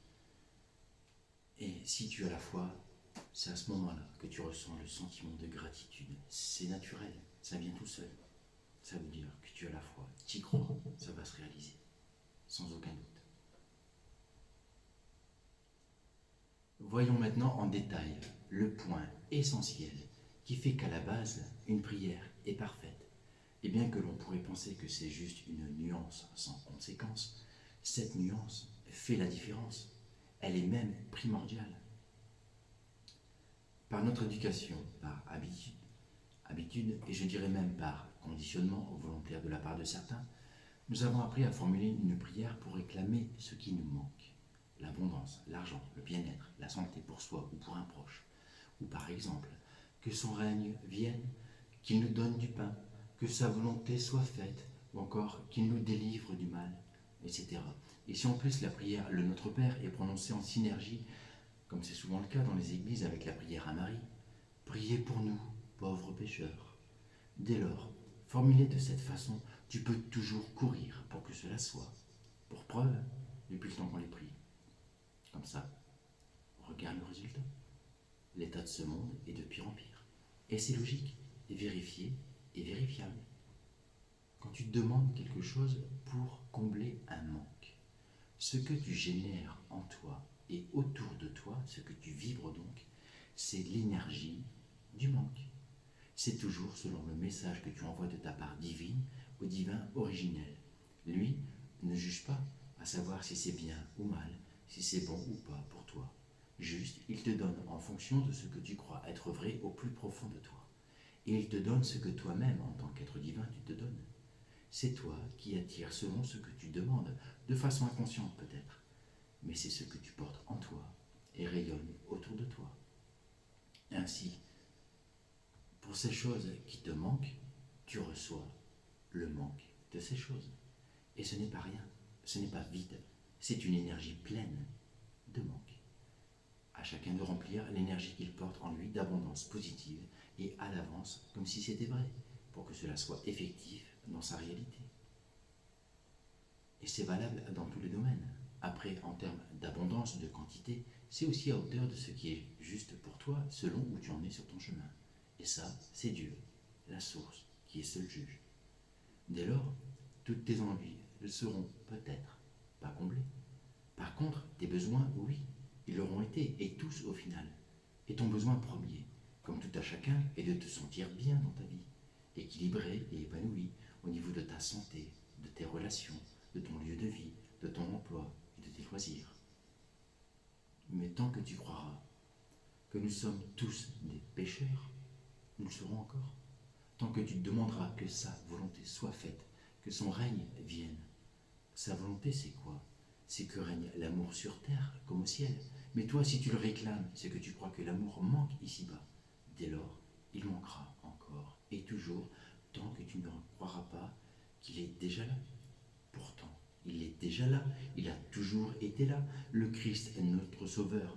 Et si tu as la foi, c'est à ce moment-là que tu ressens le sentiment de gratitude. C'est naturel, ça vient tout seul. Ça veut dire que tu as la foi, tu y crois, ça va se réaliser, sans aucun doute. Voyons maintenant en détail le point essentiel qui fait qu'à la base, une prière est parfaite. Et bien que l'on pourrait penser que c'est juste une nuance sans conséquence, cette nuance fait la différence. Elle est même primordiale. Par notre éducation, par habitude, et je dirais même par conditionnement volontaire de la part de certains, nous avons appris à formuler une prière pour réclamer ce qui nous manque. L'abondance, l'argent, le bien-être, la santé pour soi ou pour un proche. Ou par exemple, que son règne vienne, qu'il nous donne du pain, que sa volonté soit faite, ou encore qu'il nous délivre du mal, etc. Et si en plus la prière Le Notre Père est prononcée en synergie, comme c'est souvent le cas dans les églises avec la prière à Marie, priez pour nous, pauvres pécheurs. Dès lors, formulée de cette façon, tu peux toujours courir pour que cela soit. Pour preuve, depuis le temps qu'on les prie. Comme ça, regarde le résultat. L'état de ce monde est de pire en pire. Et c'est logique, et vérifié, et vérifiable. Quand tu demandes quelque chose pour combler un manque, ce que tu génères en toi et autour de toi, ce que tu vibres donc, c'est l'énergie du manque. C'est toujours selon le message que tu envoies de ta part divine au divin originel. Lui ne juge pas à savoir si c'est bien ou mal, si c'est bon ou pas pour toi. Juste, il te donne en fonction de ce que tu crois être vrai au plus profond de toi. Et il te donne ce que toi-même, en tant qu'être divin, tu te donnes. C'est toi qui attires selon ce que tu demandes, de façon inconsciente peut-être. Mais c'est ce que tu portes en toi et rayonne autour de toi. Ainsi, pour ces choses qui te manquent, tu reçois le manque de ces choses. Et ce n'est pas rien, ce n'est pas vide, c'est une énergie pleine de manque. À chacun de remplir l'énergie qu'il porte en lui d'abondance positive et à l'avance comme si c'était vrai, pour que cela soit effectif dans sa réalité. Et c'est valable dans tous les domaines. Après, en termes d'abondance, de quantité, c'est aussi à hauteur de ce qui est juste pour toi, selon où tu en es sur ton chemin. Et ça, c'est Dieu, la source, qui est seul juge. Dès lors, toutes tes envies seront peut-être pas comblées. Par contre, tes besoins, oui, ils l'auront été, et tous au final. Et ton besoin premier, comme tout à chacun, est de te sentir bien dans ta vie, équilibré et épanoui au niveau de ta santé, de tes relations, de ton lieu de vie, de ton emploi et de tes loisirs. Mais tant que tu croiras que nous sommes tous des pécheurs, nous le serons encore. Tant que tu te demanderas que sa volonté soit faite, que son règne vienne. Sa volonté, c'est quoi? C'est que règne l'amour sur terre comme au ciel. Mais toi, si tu le réclames, c'est que tu crois que l'amour manque ici-bas. Dès lors, il manquera encore et toujours, tant que tu ne croiras pas qu'il est déjà là. Pourtant, il est déjà là, il a toujours été là. Le Christ est notre Sauveur.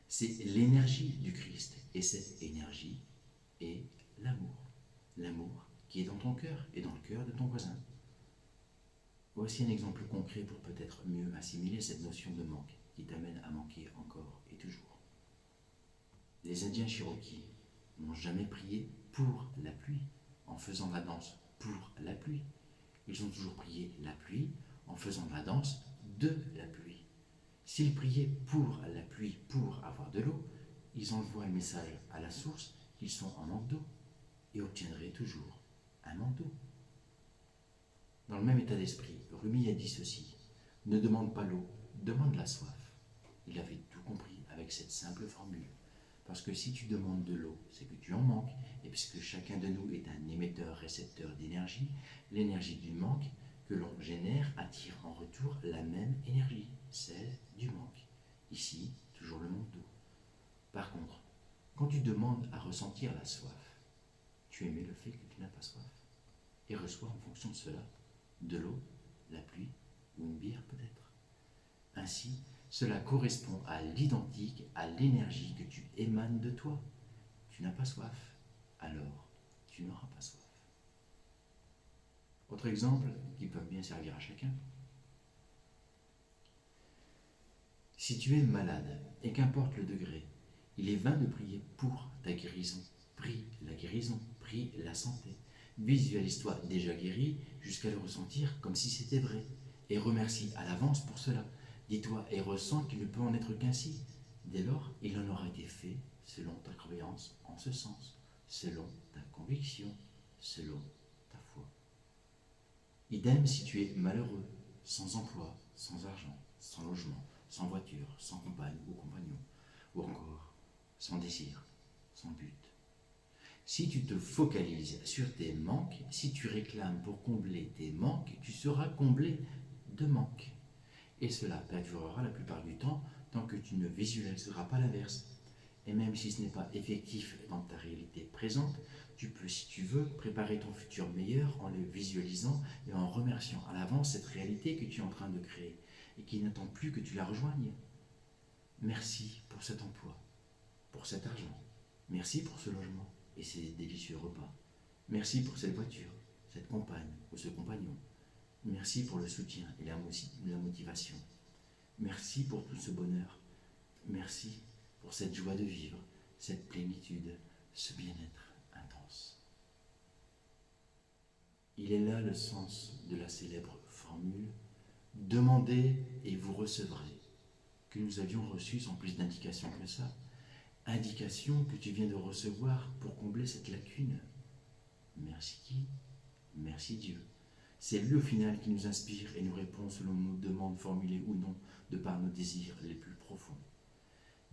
C'est l'énergie du Christ, et cette énergie est l'amour. L'amour qui est dans ton cœur et dans le cœur de ton voisin. Voici un exemple concret pour peut-être mieux assimiler cette notion de manque qui t'amène à manquer encore et toujours. Les Indiens Cherokees n'ont jamais prié pour la pluie en faisant la danse pour la pluie. Ils ont toujours prié la pluie en faisant la danse de la pluie. S'ils priaient pour la pluie, pour avoir de l'eau, ils envoient le message à la source qu'ils sont en manque d'eau et obtiendraient toujours un manque d'eau. Dans le même état d'esprit, Rumi a dit ceci: ne demande pas l'eau, demande la soif. Il avait tout compris avec cette simple formule. Parce que si tu demandes de l'eau, c'est que tu en manques, et puisque chacun de nous est un émetteur-récepteur d'énergie, l'énergie du manque que l'on génère attire en retour la même énergie, celle du manque. Ici, toujours le manque d'eau. Par contre, quand tu demandes à ressentir la soif, tu émets le fait que tu n'as pas soif, et reçois en fonction de cela de l'eau, la pluie ou une bière peut-être. Ainsi, cela correspond à l'identique, à l'énergie que tu émanes de toi. Tu n'as pas soif, alors tu n'auras pas soif. Autre exemple qui peut bien servir à chacun. Si tu es malade, et qu'importe le degré, il est vain de prier pour ta guérison. Prie la guérison, prie la santé. Visualise-toi déjà guéri jusqu'à le ressentir comme si c'était vrai. Et remercie à l'avance pour cela. Dis-toi et ressens qu'il ne peut en être qu'ainsi. Dès lors, il en aura été fait selon ta croyance en ce sens, selon ta conviction, selon ta foi. Idem si tu es malheureux, sans emploi, sans argent, sans logement, sans voiture, sans compagne ou compagnon, ou encore sans désir, sans but. Si tu te focalises sur tes manques, si tu réclames pour combler tes manques, tu seras comblé de manques. Et cela perdurera la plupart du temps tant que tu ne visualiseras pas l'inverse. Et même si ce n'est pas effectif dans ta réalité présente, tu peux, si tu veux, préparer ton futur meilleur en le visualisant et en remerciant à l'avance cette réalité que tu es en train de créer et qui n'attend plus que tu la rejoignes. Merci pour cet emploi, pour cet argent. Merci pour ce logement et ces délicieux repas. Merci pour cette voiture, cette compagne ou ce compagnon. Merci pour le soutien et la motivation. Merci pour tout ce bonheur. Merci pour cette joie de vivre, cette plénitude, ce bien-être intense. Il est là le sens de la célèbre formule « Demandez et vous recevrez » que nous avions reçue sans plus d'indication que ça. Indication que tu viens de recevoir pour combler cette lacune. Merci qui? Merci Dieu. C'est lui au final qui nous inspire et nous répond selon nos demandes formulées ou non, de par nos désirs les plus profonds.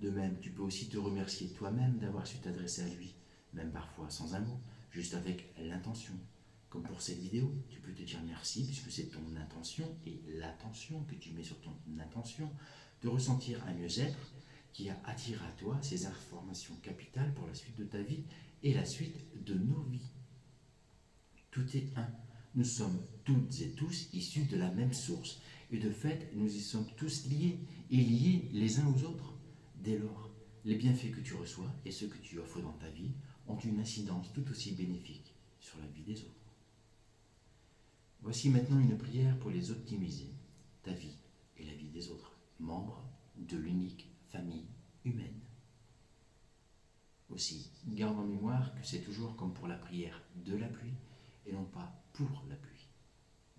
De même, tu peux aussi te remercier toi-même d'avoir su t'adresser à lui, même parfois sans un mot, juste avec l'intention. Comme pour cette vidéo, tu peux te dire merci puisque c'est ton intention et l'attention que tu mets sur ton intention de ressentir un mieux-être qui a attiré à toi ces informations capitales pour la suite de ta vie et la suite de nos vies. Tout est un. Nous sommes toutes et tous issus de la même source et de fait, nous y sommes tous liés et liés les uns aux autres. Dès lors, les bienfaits que tu reçois et ceux que tu offres dans ta vie ont une incidence tout aussi bénéfique sur la vie des autres. Voici maintenant une prière pour les optimiser, ta vie et la vie des autres, membres de l'unique famille humaine. Aussi, garde en mémoire que c'est toujours comme pour la prière de la pluie et non pas pour la pluie.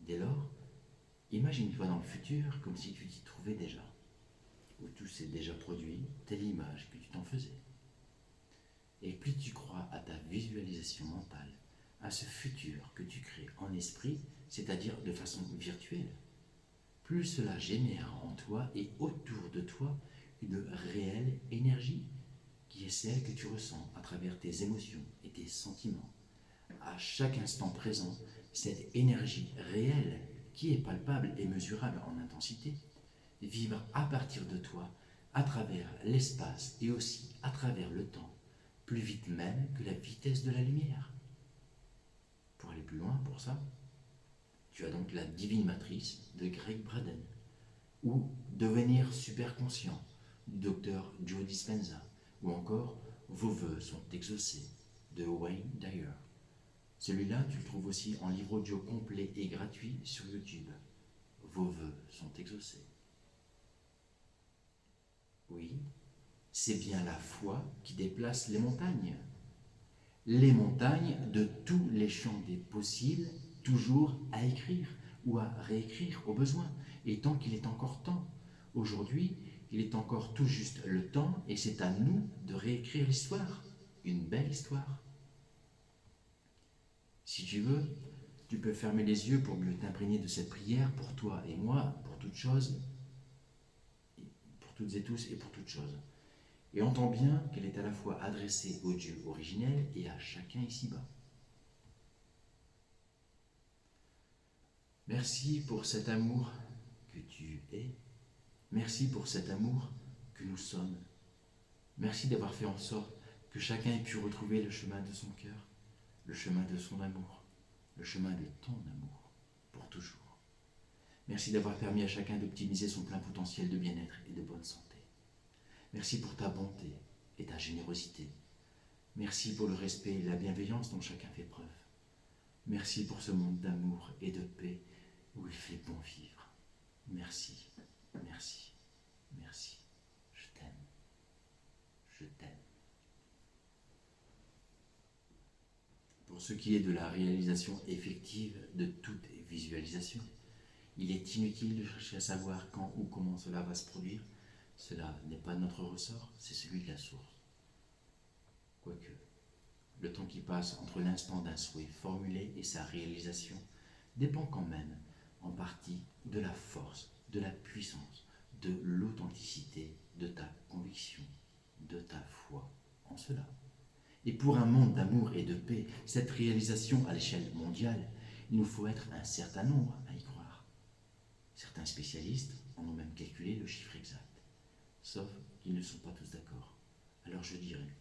Dès lors, imagine-toi dans le futur comme si tu t'y trouvais déjà, où tout s'est déjà produit, telle image que tu t'en faisais. Et plus tu crois à ta visualisation mentale, à ce futur que tu crées en esprit, c'est-à-dire de façon virtuelle, plus cela génère en toi et autour de toi une réelle réelle énergie, qui est celle que tu ressens à travers tes émotions et tes sentiments. À chaque instant présent, cette énergie réelle, qui est palpable et mesurable en intensité, vibre à partir de toi, à travers l'espace et aussi à travers le temps, plus vite même que la vitesse de la lumière. Pour aller plus loin pour ça, tu as donc la divine matrice de Greg Braden, ou Devenir super conscient du docteur Joe Dispenza, ou encore Vos vœux sont exaucés de Wayne Dyer. Celui-là, tu le trouves aussi en livre audio complet et gratuit sur YouTube. Vos vœux sont exaucés. Oui, c'est bien la foi qui déplace les montagnes. Les montagnes de tous les champs des possibles, toujours à écrire ou à réécrire au besoin, et tant qu'il est encore temps. Aujourd'hui, il est encore tout juste le temps, et c'est à nous de réécrire l'histoire, une belle histoire. Si tu veux, tu peux fermer les yeux pour mieux t'imprégner de cette prière pour toi et moi, pour toutes choses, pour toutes et tous et pour toutes choses. Et entends bien qu'elle est à la fois adressée au Dieu originel et à chacun ici-bas. Merci pour cet amour que tu es. Merci pour cet amour que nous sommes. Merci d'avoir fait en sorte que chacun ait pu retrouver le chemin de son cœur, le chemin de son amour, le chemin de ton amour, pour toujours. Merci d'avoir permis à chacun d'optimiser son plein potentiel de bien-être et de bonne santé. Merci pour ta bonté et ta générosité. Merci pour le respect et la bienveillance dont chacun fait preuve. Merci pour ce monde d'amour et de paix où il fait bon vivre. Merci, merci, merci. Je t'aime. Je t'aime. Pour ce qui est de la réalisation effective de toute visualisation, il est inutile de chercher à savoir quand ou comment cela va se produire. Cela n'est pas notre ressort, c'est celui de la source. Quoique, le temps qui passe entre l'instant d'un souhait formulé et sa réalisation dépend quand même en partie de la force, de la puissance, de l'authenticité de ta conviction, de ta foi en cela. Et pour un monde d'amour et de paix, cette réalisation à l'échelle mondiale, il nous faut être un certain nombre à y croire. Certains spécialistes en ont même calculé le chiffre exact, sauf qu'ils ne sont pas tous d'accord. Alors je dirais,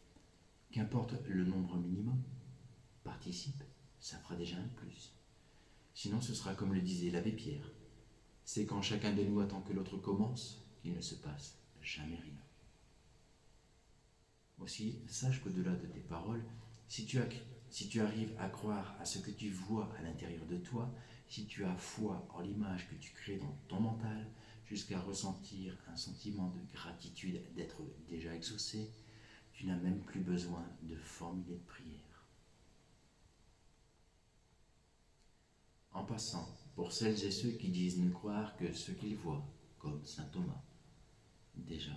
qu'importe le nombre minimum, participe, ça fera déjà un plus. Sinon ce sera comme le disait l'abbé Pierre, c'est quand chacun de nous attend que l'autre commence qu'il ne se passe jamais rien. Aussi, sache qu'au-delà de tes paroles, si tu arrives à croire à ce que tu vois à l'intérieur de toi, si tu as foi en l'image que tu crées dans ton mental, jusqu'à ressentir un sentiment de gratitude d'être déjà exaucé, tu n'as même plus besoin de formuler de prière. En passant, pour celles et ceux qui disent ne croire que ce qu'ils voient, comme saint Thomas, déjà,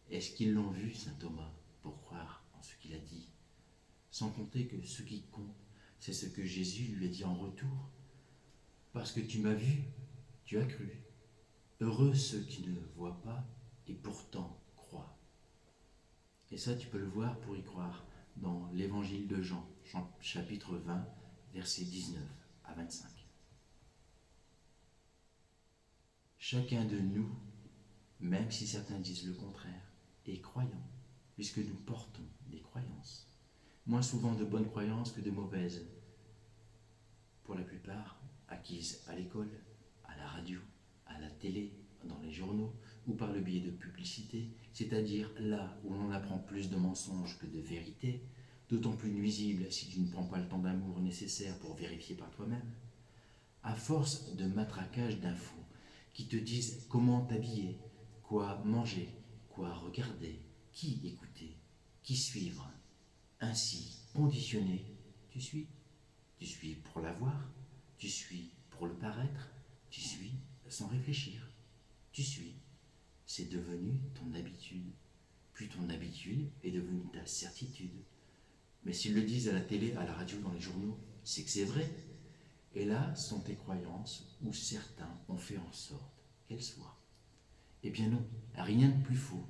est-ce qu'ils l'ont vu, saint Thomas, pour croire en ce qu'il a dit? Sans compter que ce qui compte, c'est ce que Jésus lui a dit en retour. Parce que tu m'as vu, tu as cru. Heureux ceux qui ne voient pas et pourtant croient. Et ça, tu peux le voir pour y croire dans l'évangile de Jean, chapitre 20, versets 19 à 25. Chacun de nous, même si certains disent le contraire, est croyant, puisque nous portons des croyances. Moins souvent de bonnes croyances que de mauvaises, pour la plupart acquises à l'école, à la radio, à la télé, dans les journaux ou par le biais de publicités, c'est-à-dire là où l'on apprend plus de mensonges que de vérités, d'autant plus nuisibles si tu ne prends pas le temps d'amour nécessaire pour vérifier par toi-même. À force de matraquage d'infos qui te disent comment t'habiller, quoi manger, quoi regarder, qui écouter, qui suivre, ainsi conditionné, tu suis. Tu suis pour l'avoir, tu suis pour le paraître, tu suis sans réfléchir. Tu suis. C'est devenu ton habitude. Puis ton habitude est devenue ta certitude. Mais s'ils le disent à la télé, à la radio, dans les journaux, c'est que c'est vrai. Et là sont tes croyances où certains ont fait en sorte qu'elles soient. Eh bien non, rien de plus faux.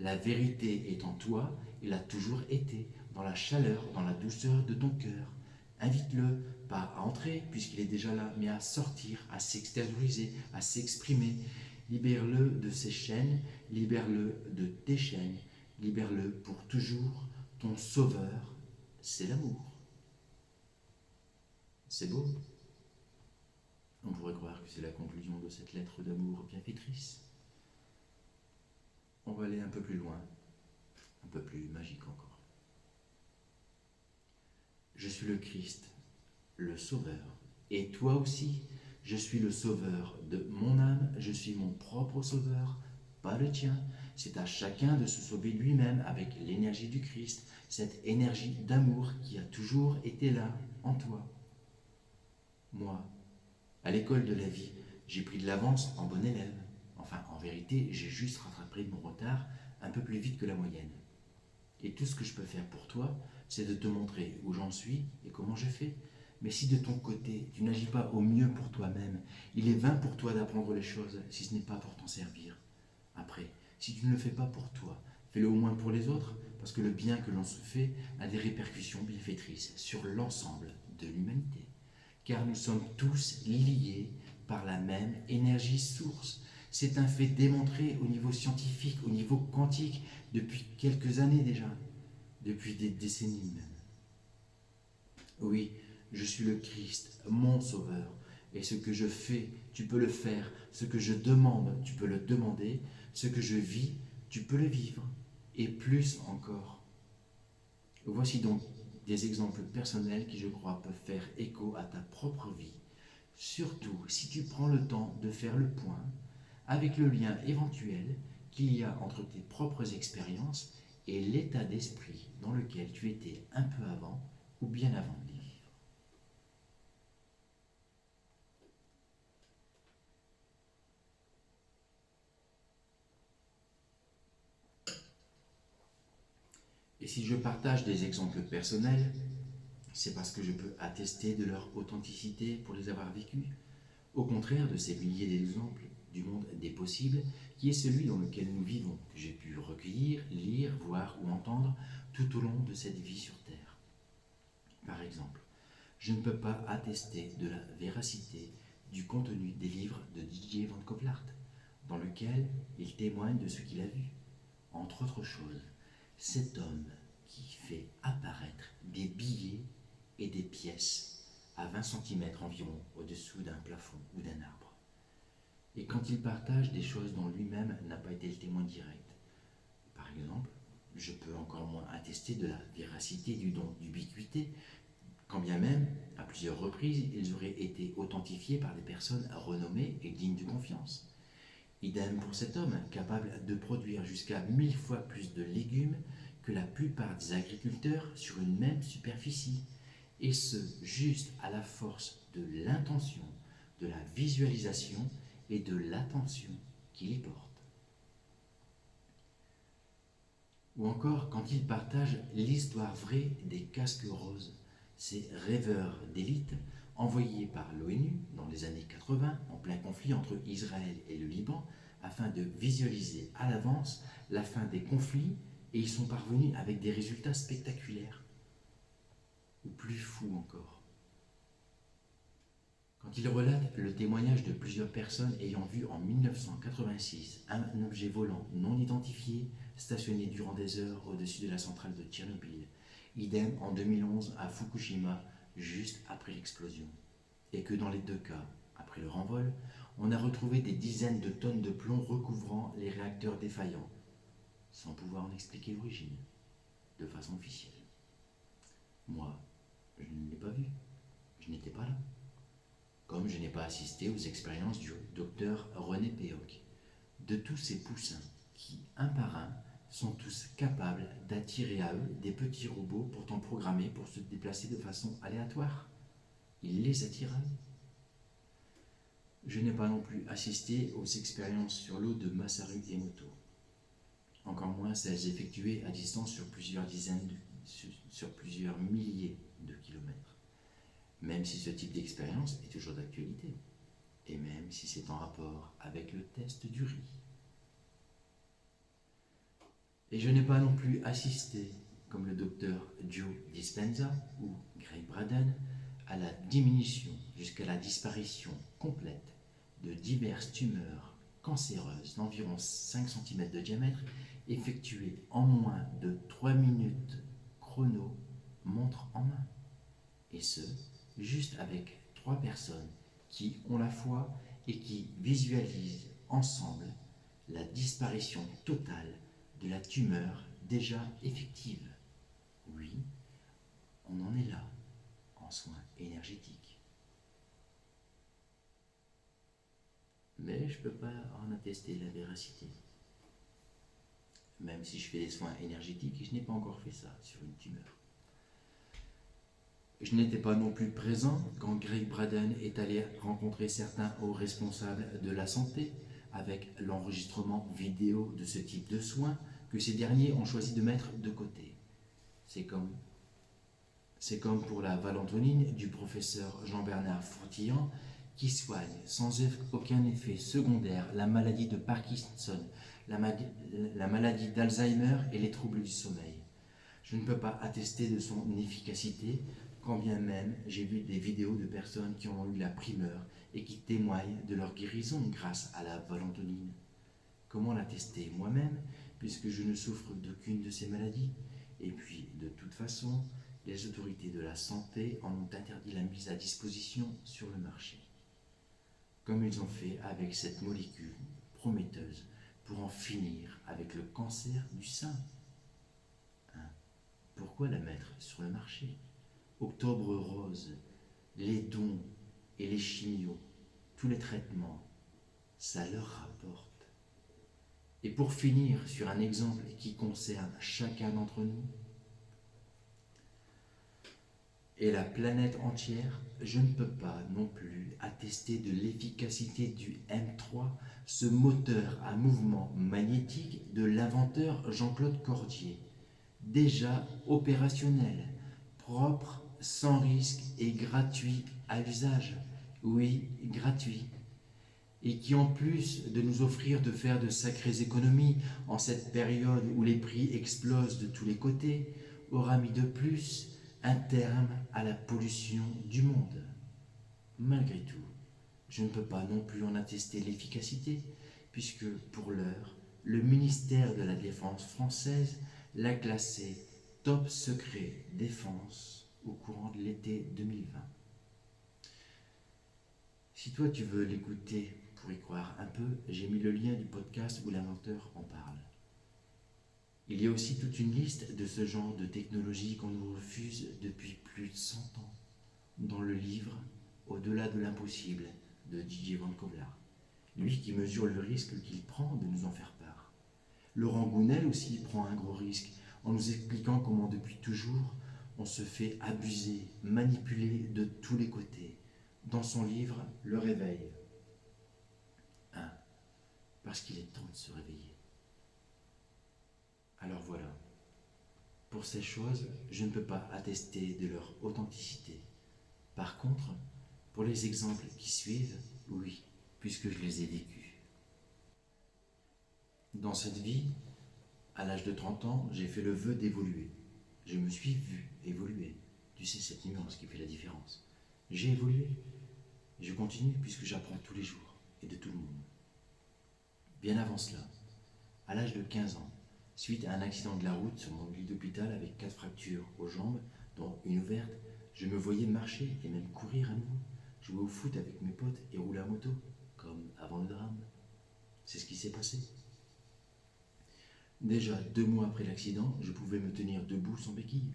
La vérité est en toi, il a toujours été, dans la chaleur, dans la douceur de ton cœur. Invite-le, pas à entrer puisqu'il est déjà là, mais à sortir, à s'extérioriser, à s'exprimer. Libère-le de ses chaînes, libère-le de tes chaînes, libère-le pour toujours. Ton sauveur, c'est l'amour. C'est beau. On pourrait croire que c'est la conclusion de cette lettre d'amour bienfaitrice. On va aller un peu plus loin, un peu plus magique encore. Je suis le Christ, le Sauveur, et toi aussi, je suis le Sauveur de mon âme, je suis mon propre Sauveur, pas le tien. C'est à chacun de se sauver lui-même avec l'énergie du Christ, cette énergie d'amour qui a toujours été là, en toi. Moi, à l'école de la vie, j'ai pris de l'avance en bon élève. Enfin, en vérité, j'ai juste rattrapé mon retard un peu plus vite que la moyenne. Et tout ce que je peux faire pour toi, c'est de te montrer où j'en suis et comment je fais. Mais si de ton côté, tu n'agis pas au mieux pour toi-même, il est vain pour toi d'apprendre les choses si ce n'est pas pour t'en servir. Après, si tu ne le fais pas pour toi, fais-le au moins pour les autres, parce que le bien que l'on se fait a des répercussions bienfaitrices sur l'ensemble de l'humanité. Car nous sommes tous liés par la même énergie source. C'est un fait démontré au niveau scientifique, au niveau quantique, depuis quelques années déjà, depuis des décennies même. Oui, je suis le Christ, mon Sauveur, et ce que je fais, tu peux le faire, ce que je demande, tu peux le demander, ce que je vis, tu peux le vivre, et plus encore. Voici donc des exemples personnels qui, je crois, peuvent faire écho à ta propre vie, surtout si tu prends le temps de faire le point avec le lien éventuel qu'il y a entre tes propres expériences et l'état d'esprit dans lequel tu étais un peu avant ou bien avant de les vivre. Et si je partage des exemples personnels, c'est parce que je peux attester de leur authenticité pour les avoir vécus. Au contraire de ces milliers d'exemples du monde des possibles, qui est celui dans lequel nous vivons, que j'ai pu recueillir, lire, voir ou entendre tout au long de cette vie sur Terre. Par exemple, je ne peux pas attester de la véracité du contenu des livres de Didier Van Coppelaert, dans lequel il témoigne de ce qu'il a vu. Entre autres choses, cet homme qui fait apparaître des billets et des pièces à 20 cm environ au-dessous d'un plafond ou d'un arbre. Et quand il partage des choses dont lui-même n'a pas été le témoin direct. Par exemple, je peux encore moins attester de la véracité du don d'ubiquité, quand bien même, à plusieurs reprises, ils auraient été authentifiés par des personnes renommées et dignes de confiance. Idem pour cet homme, capable de produire jusqu'à 1000 fois plus de légumes que la plupart des agriculteurs sur une même superficie, et ce, juste à la force de l'intention, de la visualisation et de l'attention qu'il y porte. Ou encore quand il partage l'histoire vraie des casques roses, ces rêveurs d'élite envoyés par l'ONU dans les années 80 en plein conflit entre Israël et le Liban afin de visualiser à l'avance la fin des conflits, et ils sont parvenus avec des résultats spectaculaires. Ou plus fou encore. Quand il relate le témoignage de plusieurs personnes ayant vu en 1986 un objet volant non identifié stationné durant des heures au-dessus de la centrale de Tchernobyl, idem en 2011 à Fukushima, juste après l'explosion, et que dans les deux cas, après le renvol, on a retrouvé des dizaines de tonnes de plomb recouvrant les réacteurs défaillants, sans pouvoir en expliquer l'origine, de façon officielle. Moi, je ne l'ai pas vu, je n'étais pas là. Comme je n'ai pas assisté aux expériences du docteur René Péoc, de tous ces poussins qui, un par un, sont tous capables d'attirer à eux des petits robots pourtant programmés pour se déplacer de façon aléatoire. Ils les attirent à eux. Je n'ai pas non plus assisté aux expériences sur l'eau de Masaru Emoto, encore moins celles effectuées à distance sur plusieurs plusieurs milliers de kilomètres. Même si ce type d'expérience est toujours d'actualité, et même si c'est en rapport avec le test du riz. Et je n'ai pas non plus assisté, comme le docteur Joe Dispenza ou Greg Braden, à la diminution jusqu'à la disparition complète de diverses tumeurs cancéreuses d'environ 5 cm de diamètre effectuées en moins de 3 minutes chrono, montre en main. Et ce, juste avec 3 personnes qui ont la foi et qui visualisent ensemble la disparition totale de la tumeur déjà effective. Oui, on en est là, en soins énergétiques. Mais je ne peux pas en attester la véracité. Même si je fais des soins énergétiques, je n'ai pas encore fait ça sur une tumeur. Je n'étais pas non plus présent quand Greg Braden est allé rencontrer certains hauts responsables de la santé avec l'enregistrement vidéo de ce type de soins que ces derniers ont choisi de mettre de côté. C'est comme pour la valentonine du professeur Jean-Bernard Froutillon qui soigne sans aucun effet secondaire la maladie de Parkinson, la maladie d'Alzheimer et les troubles du sommeil. Je ne peux pas attester de son efficacité, quand bien même j'ai vu des vidéos de personnes qui ont eu la primeur et qui témoignent de leur guérison grâce à la valentonine. Comment l'attester moi-même, puisque je ne souffre d'aucune de ces maladies? Et puis, de toute façon, les autorités de la santé en ont interdit la mise à disposition sur le marché. Comme ils ont fait avec cette molécule prometteuse pour en finir avec le cancer du sein. Pourquoi la mettre sur le marché? Octobre rose, les dons et les chimios, tous les traitements, ça leur rapporte. Et pour finir sur un exemple qui concerne chacun d'entre nous et la planète entière, je ne peux pas non plus attester de l'efficacité du M3, ce moteur à mouvement magnétique de l'inventeur Jean-Claude Cordier, déjà opérationnel, propre, sans risque et gratuit à l'usage. Oui, gratuit. Et qui en plus de nous offrir de faire de sacrées économies en cette période où les prix explosent de tous les côtés, aura mis de plus un terme à la pollution du monde. Malgré tout, je ne peux pas non plus en attester l'efficacité, puisque pour l'heure, le ministère de la Défense française l'a classé top secret défense au courant de l'été 2020. Si toi tu veux l'écouter pour y croire un peu, j'ai mis le lien du podcast où l'inventeur en parle. Il y a aussi toute une liste de ce genre de technologie qu'on nous refuse depuis plus de 100 ans dans le livre Au-delà de l'impossible de Didier Van Kovlar, lui qui mesure le risque qu'il prend de nous en faire part. Laurent Gounel aussi prend un gros risque en nous expliquant comment depuis toujours on se fait abuser, manipuler de tous les côtés. Dans son livre Le Réveil. Parce qu'il est temps de se réveiller. Alors voilà, pour ces choses, je ne peux pas attester de leur authenticité. Par contre, pour les exemples qui suivent, oui, puisque je les ai vécus. Dans cette vie, à l'âge de 30 ans, j'ai fait le vœu d'évoluer. Je me suis vu évoluer. Tu sais, cette nuance qui fait la différence. J'ai évolué. Je continue puisque j'apprends tous les jours et de tout le monde. Bien avant cela, à l'âge de 15 ans, suite à un accident de la route sur mon lit d'hôpital avec 4 fractures aux jambes, dont une ouverte, je me voyais marcher et même courir à nouveau, jouer au foot avec mes potes et rouler à moto, comme avant le drame. C'est ce qui s'est passé. Déjà 2 mois après l'accident, je pouvais me tenir debout sans béquille.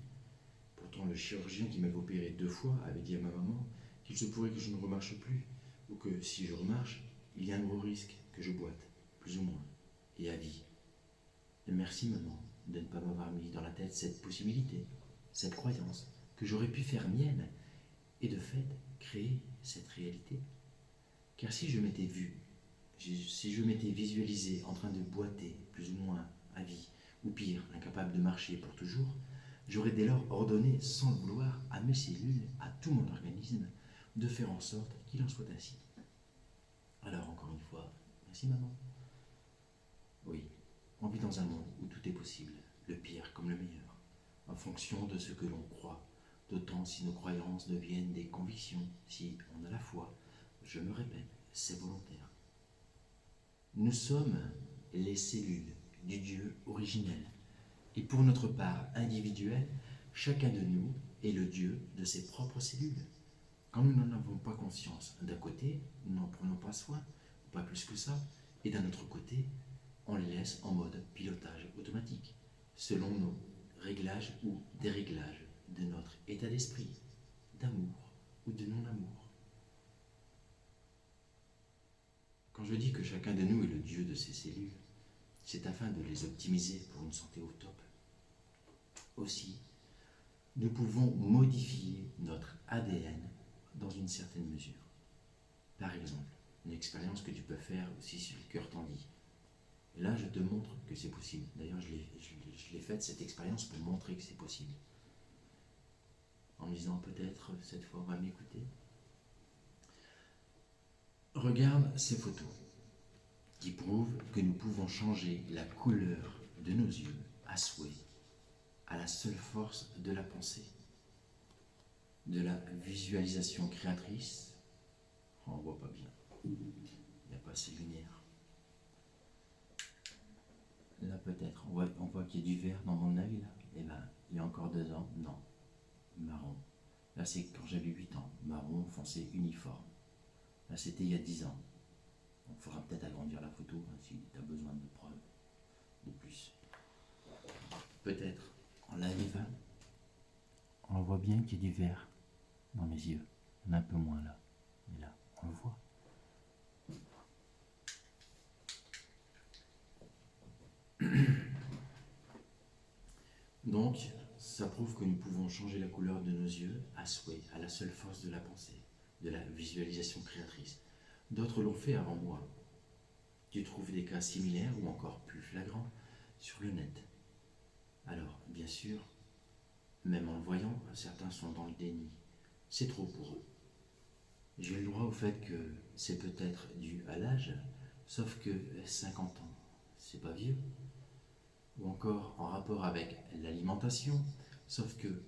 Pourtant, le chirurgien qui m'avait opéré 2 fois avait dit à ma maman qu'il se pourrait que je ne remarche plus, ou que si je remarche, il y a un gros risque que je boite, plus ou moins, et à vie. Et merci maman de ne pas m'avoir mis dans la tête cette possibilité, cette croyance, que j'aurais pu faire mienne, et de fait créer cette réalité. Car si je m'étais vu, si je m'étais visualisé en train de boiter, plus ou moins à vie, ou pire, incapable de marcher pour toujours, j'aurais dès lors ordonné, sans le vouloir, à mes cellules, à tout mon organisme, de faire en sorte qu'il en soit ainsi. Alors encore une fois, merci maman. Oui, On vit dans un monde où tout est possible, le pire comme le meilleur, en fonction de ce que l'on croit, d'autant si nos croyances deviennent des convictions, si on a la foi. Je me répète, c'est volontaire. Nous sommes les cellules du Dieu originel. Et pour notre part individuelle, chacun de nous est le Dieu de ses propres cellules. Quand nous n'en avons pas conscience, d'un côté, nous n'en prenons pas soin, pas plus que ça, et d'un autre côté, on les laisse en mode pilotage automatique, selon nos réglages ou déréglages de notre état d'esprit, d'amour ou de non-amour. Quand je dis que chacun de nous est le Dieu de ses cellules, c'est afin de les optimiser pour une santé au top. Aussi, nous pouvons modifier notre ADN dans une certaine mesure. Par exemple, une expérience que tu peux faire aussi si le cœur t'en dit. Et là, je te montre que c'est possible. D'ailleurs, je l'ai faite, cette expérience, pour montrer que c'est possible. En me disant, peut-être, cette fois, on va m'écouter. Regarde ces photos qui prouvent que nous pouvons changer la couleur de nos yeux à souhait, à la seule force de la pensée, de la visualisation créatrice. Oh, on ne voit pas bien, il n'y a pas assez de lumière. Là peut-être, on voit qu'il y a du vert dans mon œil là. Et bien, il y a encore 2 ans, non, marron. Là c'est quand j'avais 8 ans, marron foncé uniforme. Là c'était il y a 10 ans. Il faudra peut-être agrandir la photo hein, si tu as besoin de preuves de plus. Peut-être en live, on voit bien qu'il y a du vert dans mes yeux. Il y en a un peu moins là. Mais là, on le voit. Donc, ça prouve que nous pouvons changer la couleur de nos yeux à souhait, à la seule force de la pensée, de la visualisation créatrice. D'autres l'ont fait avant moi. Tu trouves des cas similaires ou encore plus flagrants sur le net. Alors, bien sûr, même en le voyant, certains sont dans le déni. C'est trop pour eux. J'ai le droit au fait que c'est peut-être dû à l'âge, sauf que 50 ans, c'est pas vieux. Ou encore en rapport avec l'alimentation, sauf que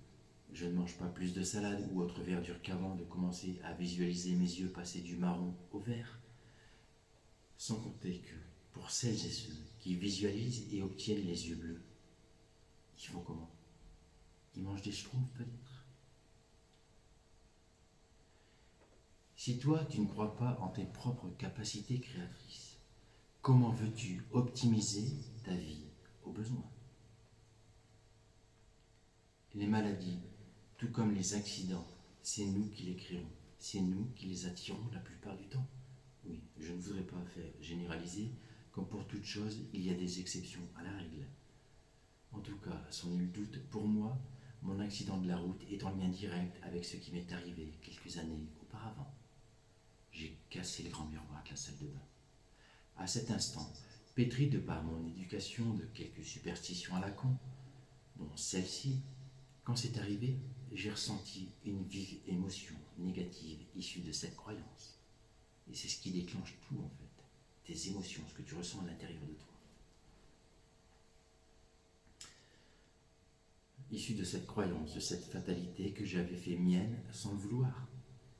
je ne mange pas plus de salade ou autre verdure qu'avant de commencer à visualiser mes yeux passer du marron au vert. Sans compter que pour celles et ceux qui visualisent et obtiennent les yeux bleus, ils font comment? Ils mangent des schtroumpfs peut-être? Si toi tu ne crois pas en tes propres capacités créatrices, comment veux-tu optimiser ta vie au besoin? Les maladies, tout comme les accidents, c'est nous qui les créons, c'est nous qui les attirons la plupart du temps. Oui, je ne voudrais pas faire généraliser, comme pour toute chose, il y a des exceptions à la règle. En tout cas, sans nul doute, pour moi, mon accident de la route est en lien direct avec ce qui m'est arrivé quelques années auparavant. J'ai cassé le grand miroir de la salle de bain. À cet instant, pétri de par mon éducation de quelques superstitions à la con, dont celle-ci, quand c'est arrivé, j'ai ressenti une vive émotion négative issue de cette croyance. Et c'est ce qui déclenche tout en fait, tes émotions, ce que tu ressens à l'intérieur de toi. Issue de cette croyance, de cette fatalité que j'avais fait mienne sans le vouloir.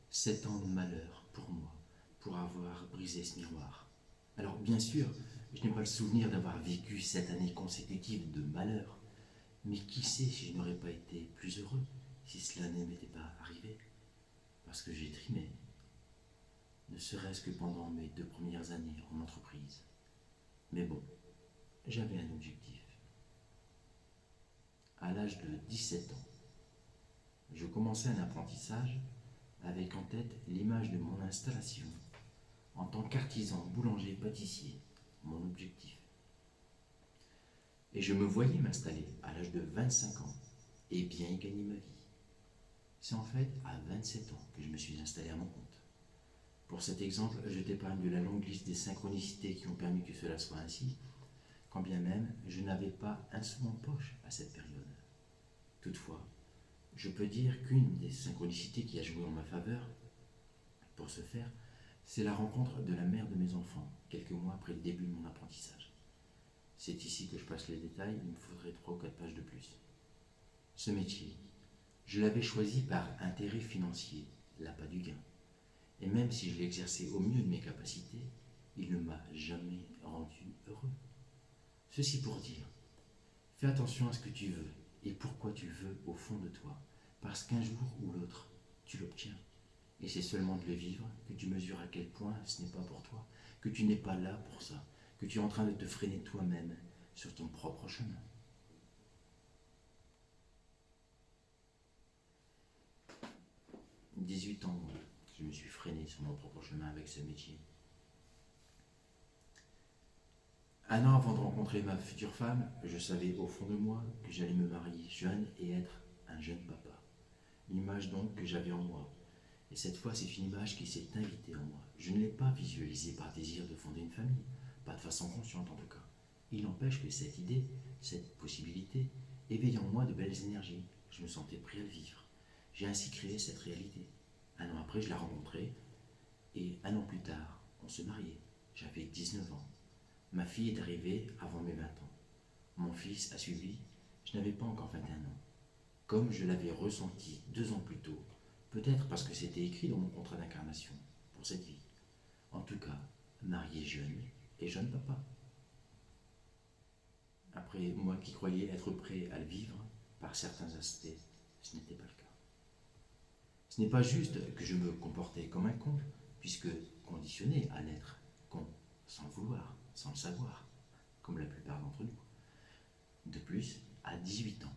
7 ans de malheur pour moi, pour avoir brisé ce miroir. Alors bien sûr, je n'ai pas le souvenir d'avoir vécu 7 années consécutives de malheur, mais qui sait si je n'aurais pas été plus heureux si cela ne m'était pas arrivé, parce que j'ai trimé, ne serait-ce que pendant mes 2 premières années en entreprise. Mais bon, j'avais un objectif. À l'âge de 17 ans, je commençais un apprentissage avec en tête l'image de mon installation en tant qu'artisan boulanger-pâtissier, mon objectif. Et je me voyais m'installer à l'âge de 25 ans et bien y gagner ma vie. C'est en fait à 27 ans que je me suis installé à mon compte. Pour cet exemple, je t'épargne de la longue liste des synchronicités qui ont permis que cela soit ainsi, quand bien même je n'avais pas un sou en poche à cette période. Toutefois, je peux dire qu'une des synchronicités qui a joué en ma faveur, pour ce faire, c'est la rencontre de la mère de mes enfants, quelques mois après le début de mon apprentissage. C'est ici que je passe les détails, il me faudrait 3 ou 4 pages de plus. Ce métier, je l'avais choisi par intérêt financier, l'appât du gain. Et même si je l'exerçais au mieux de mes capacités, il ne m'a jamais rendu heureux. Ceci pour dire, fais attention à ce que tu veux et pourquoi tu veux au fond de toi, parce qu'un jour ou l'autre, tu l'obtiens. Et c'est seulement de le vivre que tu mesures à quel point ce n'est pas pour toi, que tu n'es pas là pour ça, que tu es en train de te freiner toi-même sur ton propre chemin. « 18 ans, je me suis freiné sur mon propre chemin avec ce métier. Un an avant de rencontrer ma future femme, je savais au fond de moi que j'allais me marier jeune et être un jeune papa. L'image donc que j'avais en moi. Et cette fois, c'est une image qui s'est invitée en moi. Je ne l'ai pas visualisée par désir de fonder une famille, pas de façon consciente en tout cas. Il n'empêche que cette idée, cette possibilité, éveille en moi de belles énergies. Je me sentais prêt à le vivre. J'ai ainsi créé cette réalité. Un an après, je la rencontrai, et un an plus tard, on se mariait. J'avais 19 ans. Ma fille est arrivée avant mes 20 ans. Mon fils a suivi, je n'avais pas encore 21 ans. Comme je l'avais ressenti 2 ans plus tôt, peut-être parce que c'était écrit dans mon contrat d'incarnation pour cette vie. En tout cas, marié jeune et jeune papa. Après, moi qui croyais être prêt à le vivre, par certains aspects, ce n'était pas le cas. Ce n'est pas juste que je me comportais comme un con, puisque conditionné à l'être con, sans le vouloir, sans le savoir, comme la plupart d'entre nous. De plus, à 18 ans,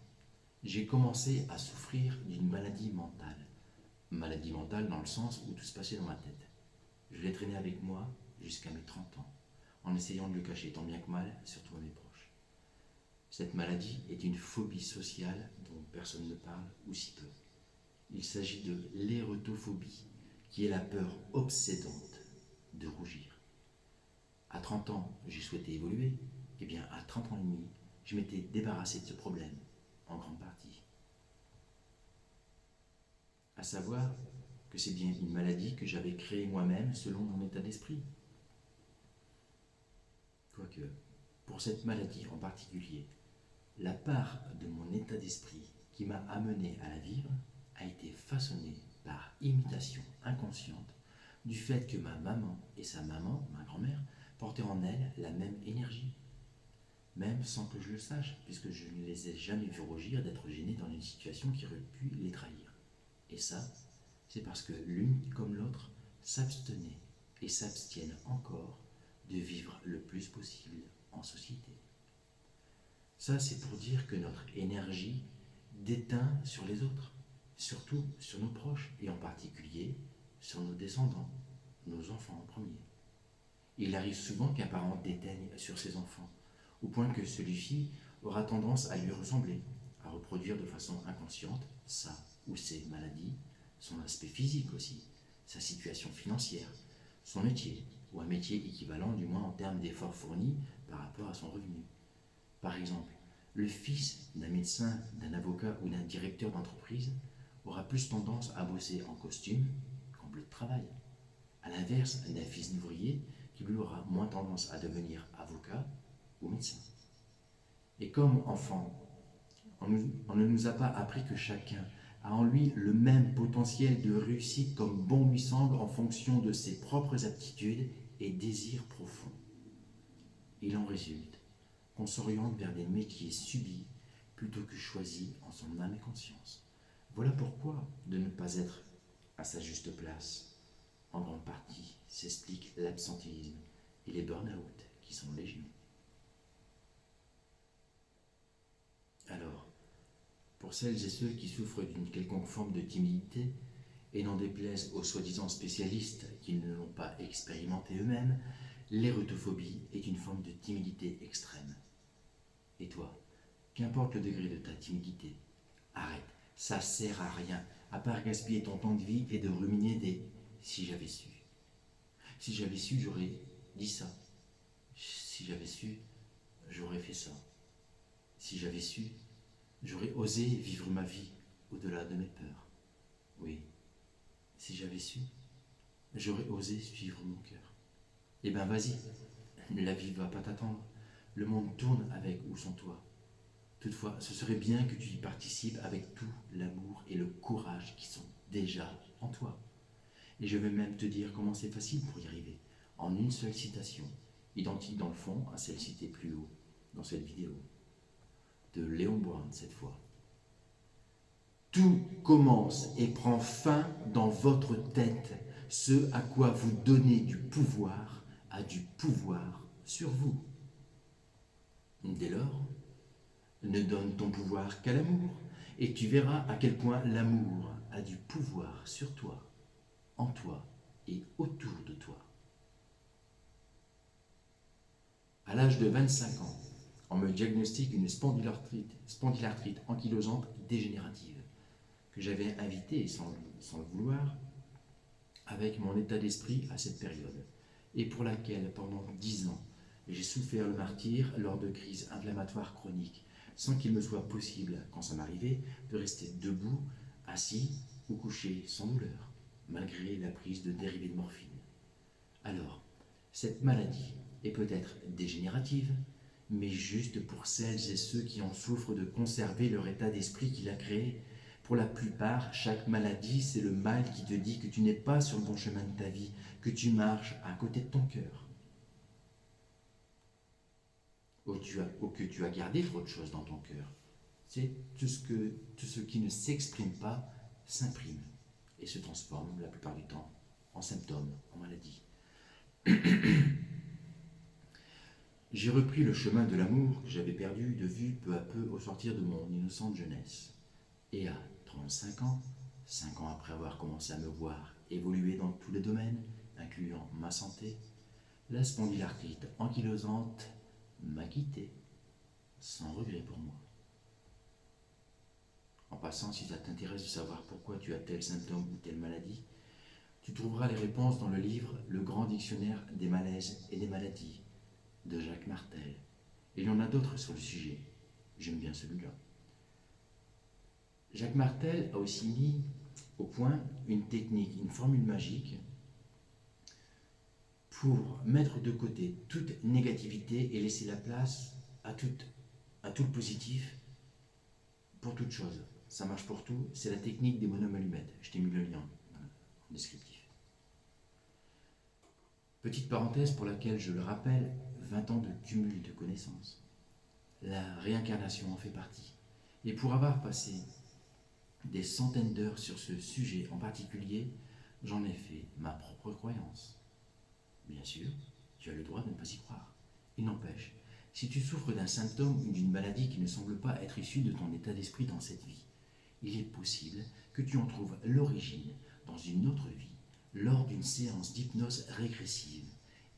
j'ai commencé à souffrir d'une maladie mentale. Maladie mentale dans le sens où tout se passait dans ma tête. Je l'ai traîné avec moi jusqu'à mes 30 ans, en essayant de le cacher tant bien que mal, surtout à mes proches. Cette maladie est une phobie sociale dont personne ne parle ou si peu. Il s'agit de l'érotophobie, qui est la peur obsédante de rougir. À 30 ans, j'ai souhaité évoluer, et bien à 30 ans et demi, je m'étais débarrassé de ce problème, en grande partie. À savoir que c'est bien une maladie que j'avais créée moi-même selon mon état d'esprit. Quoique, pour cette maladie en particulier, la part de mon état d'esprit qui m'a amené à la vivre a été façonnée par imitation inconsciente du fait que ma maman et sa maman, ma grand-mère, portaient en elles la même énergie. Même sans que je le sache, puisque je ne les ai jamais vus rougir d'être gênés dans une situation qui aurait pu les trahir. Et ça, c'est parce que l'une comme l'autre s'abstenaient et s'abstiennent encore de vivre le plus possible en société. Ça, c'est pour dire que notre énergie déteint sur les autres, surtout sur nos proches, et en particulier sur nos descendants, nos enfants en premier. Il arrive souvent qu'un parent déteigne sur ses enfants, au point que celui-ci aura tendance à lui ressembler, à reproduire de façon inconsciente sa ou ses maladies, son aspect physique aussi, sa situation financière, son métier, ou un métier équivalent du moins en termes d'efforts fournis par rapport à son revenu. Par exemple, le fils d'un médecin, d'un avocat ou d'un directeur d'entreprise aura plus tendance à bosser en costume qu'en bleu de travail. À l'inverse d'un fils d'ouvrier qui lui aura moins tendance à devenir avocat ou médecin. Et comme enfant, on ne nous a pas appris que chacun a en lui le même potentiel de réussite comme bon lui semble en fonction de ses propres aptitudes et désirs profonds. Il en résulte qu'on s'oriente vers des métiers subis plutôt que choisis en son âme et conscience. Voilà pourquoi de ne pas être à sa juste place, en grande partie, s'explique l'absentéisme et les burn-out qui sont légion. Alors, pour celles et ceux qui souffrent d'une quelconque forme de timidité, et n'en déplaise aux soi-disant spécialistes qui ne l'ont pas expérimenté eux-mêmes, l'érotophobie est une forme de timidité extrême. Et toi, qu'importe le degré de ta timidité, arrête, ça sert à rien, à part gaspiller ton temps de vie et de ruminer des « si j'avais su ». Si j'avais su, j'aurais dit ça. Si j'avais su, j'aurais fait ça. Si j'avais su, j'aurais osé vivre ma vie au-delà de mes peurs. Oui, si j'avais su, j'aurais osé suivre mon cœur. Eh ben vas-y, la vie ne va pas t'attendre. Le monde tourne avec ou sans toi. Toutefois, ce serait bien que tu y participes avec tout l'amour et le courage qui sont déjà en toi. Et je vais même te dire comment c'est facile pour y arriver, en une seule citation, identique dans le fond à celle citée plus haut dans cette vidéo, de Léon Brown cette fois. Tout commence et prend fin dans votre tête. Ce à quoi vous donnez du pouvoir a du pouvoir sur vous. Dès lors, ne donne ton pouvoir qu'à l'amour, et tu verras à quel point l'amour a du pouvoir sur toi, en toi et autour de toi. À l'âge de 25 ans, on me diagnostique une spondylarthrite ankylosante dégénérative, que j'avais invitée, sans le vouloir, avec mon état d'esprit à cette période, et pour laquelle, pendant 10 ans, j'ai souffert le martyre lors de crises inflammatoires chroniques, sans qu'il me soit possible, quand ça m'arrivait, de rester debout, assis ou couché sans douleur, malgré la prise de dérivés de morphine. Alors, cette maladie est peut-être dégénérative, mais juste pour celles et ceux qui en souffrent de conserver leur état d'esprit qu'il a créé. Pour la plupart, chaque maladie, c'est le mal qui te dit que tu n'es pas sur le bon chemin de ta vie, que tu marches à côté de ton cœur. Ou que tu as gardé trop de choses dans ton cœur. C'est tout ce qui ne s'exprime pas s'imprime et se transforme la plupart du temps en symptômes, en maladie. J'ai repris le chemin de l'amour que j'avais perdu de vue peu à peu au sortir de mon innocente jeunesse. Et à 35 ans, 5 ans après avoir commencé à me voir évoluer dans tous les domaines, incluant ma santé, la spondylarthrite ankylosante m'a quitté, sans regret pour moi. En passant, si ça t'intéresse de savoir pourquoi tu as tel symptôme ou telle maladie, tu trouveras les réponses dans le livre Le Grand Dictionnaire des malaises et des maladies de Jacques Martel. Il y en a d'autres sur le sujet. J'aime bien celui-là. Jacques Martel a aussi mis au point une technique, une formule magique pour mettre de côté toute négativité et laisser la place à tout le positif pour toute chose. Ça marche pour tout, c'est la technique des bonhommes allumettes. Je t'ai mis le lien en descriptif. Petite parenthèse pour laquelle je le rappelle, 20 ans de cumul de connaissances. La réincarnation en fait partie. Et pour avoir passé des centaines d'heures sur ce sujet en particulier, j'en ai fait ma propre croyance. Bien sûr, tu as le droit de ne pas y croire. Il n'empêche, si tu souffres d'un symptôme ou d'une maladie qui ne semble pas être issue de ton état d'esprit dans cette vie, il est possible que tu en trouves l'origine dans une autre vie, lors d'une séance d'hypnose régressive,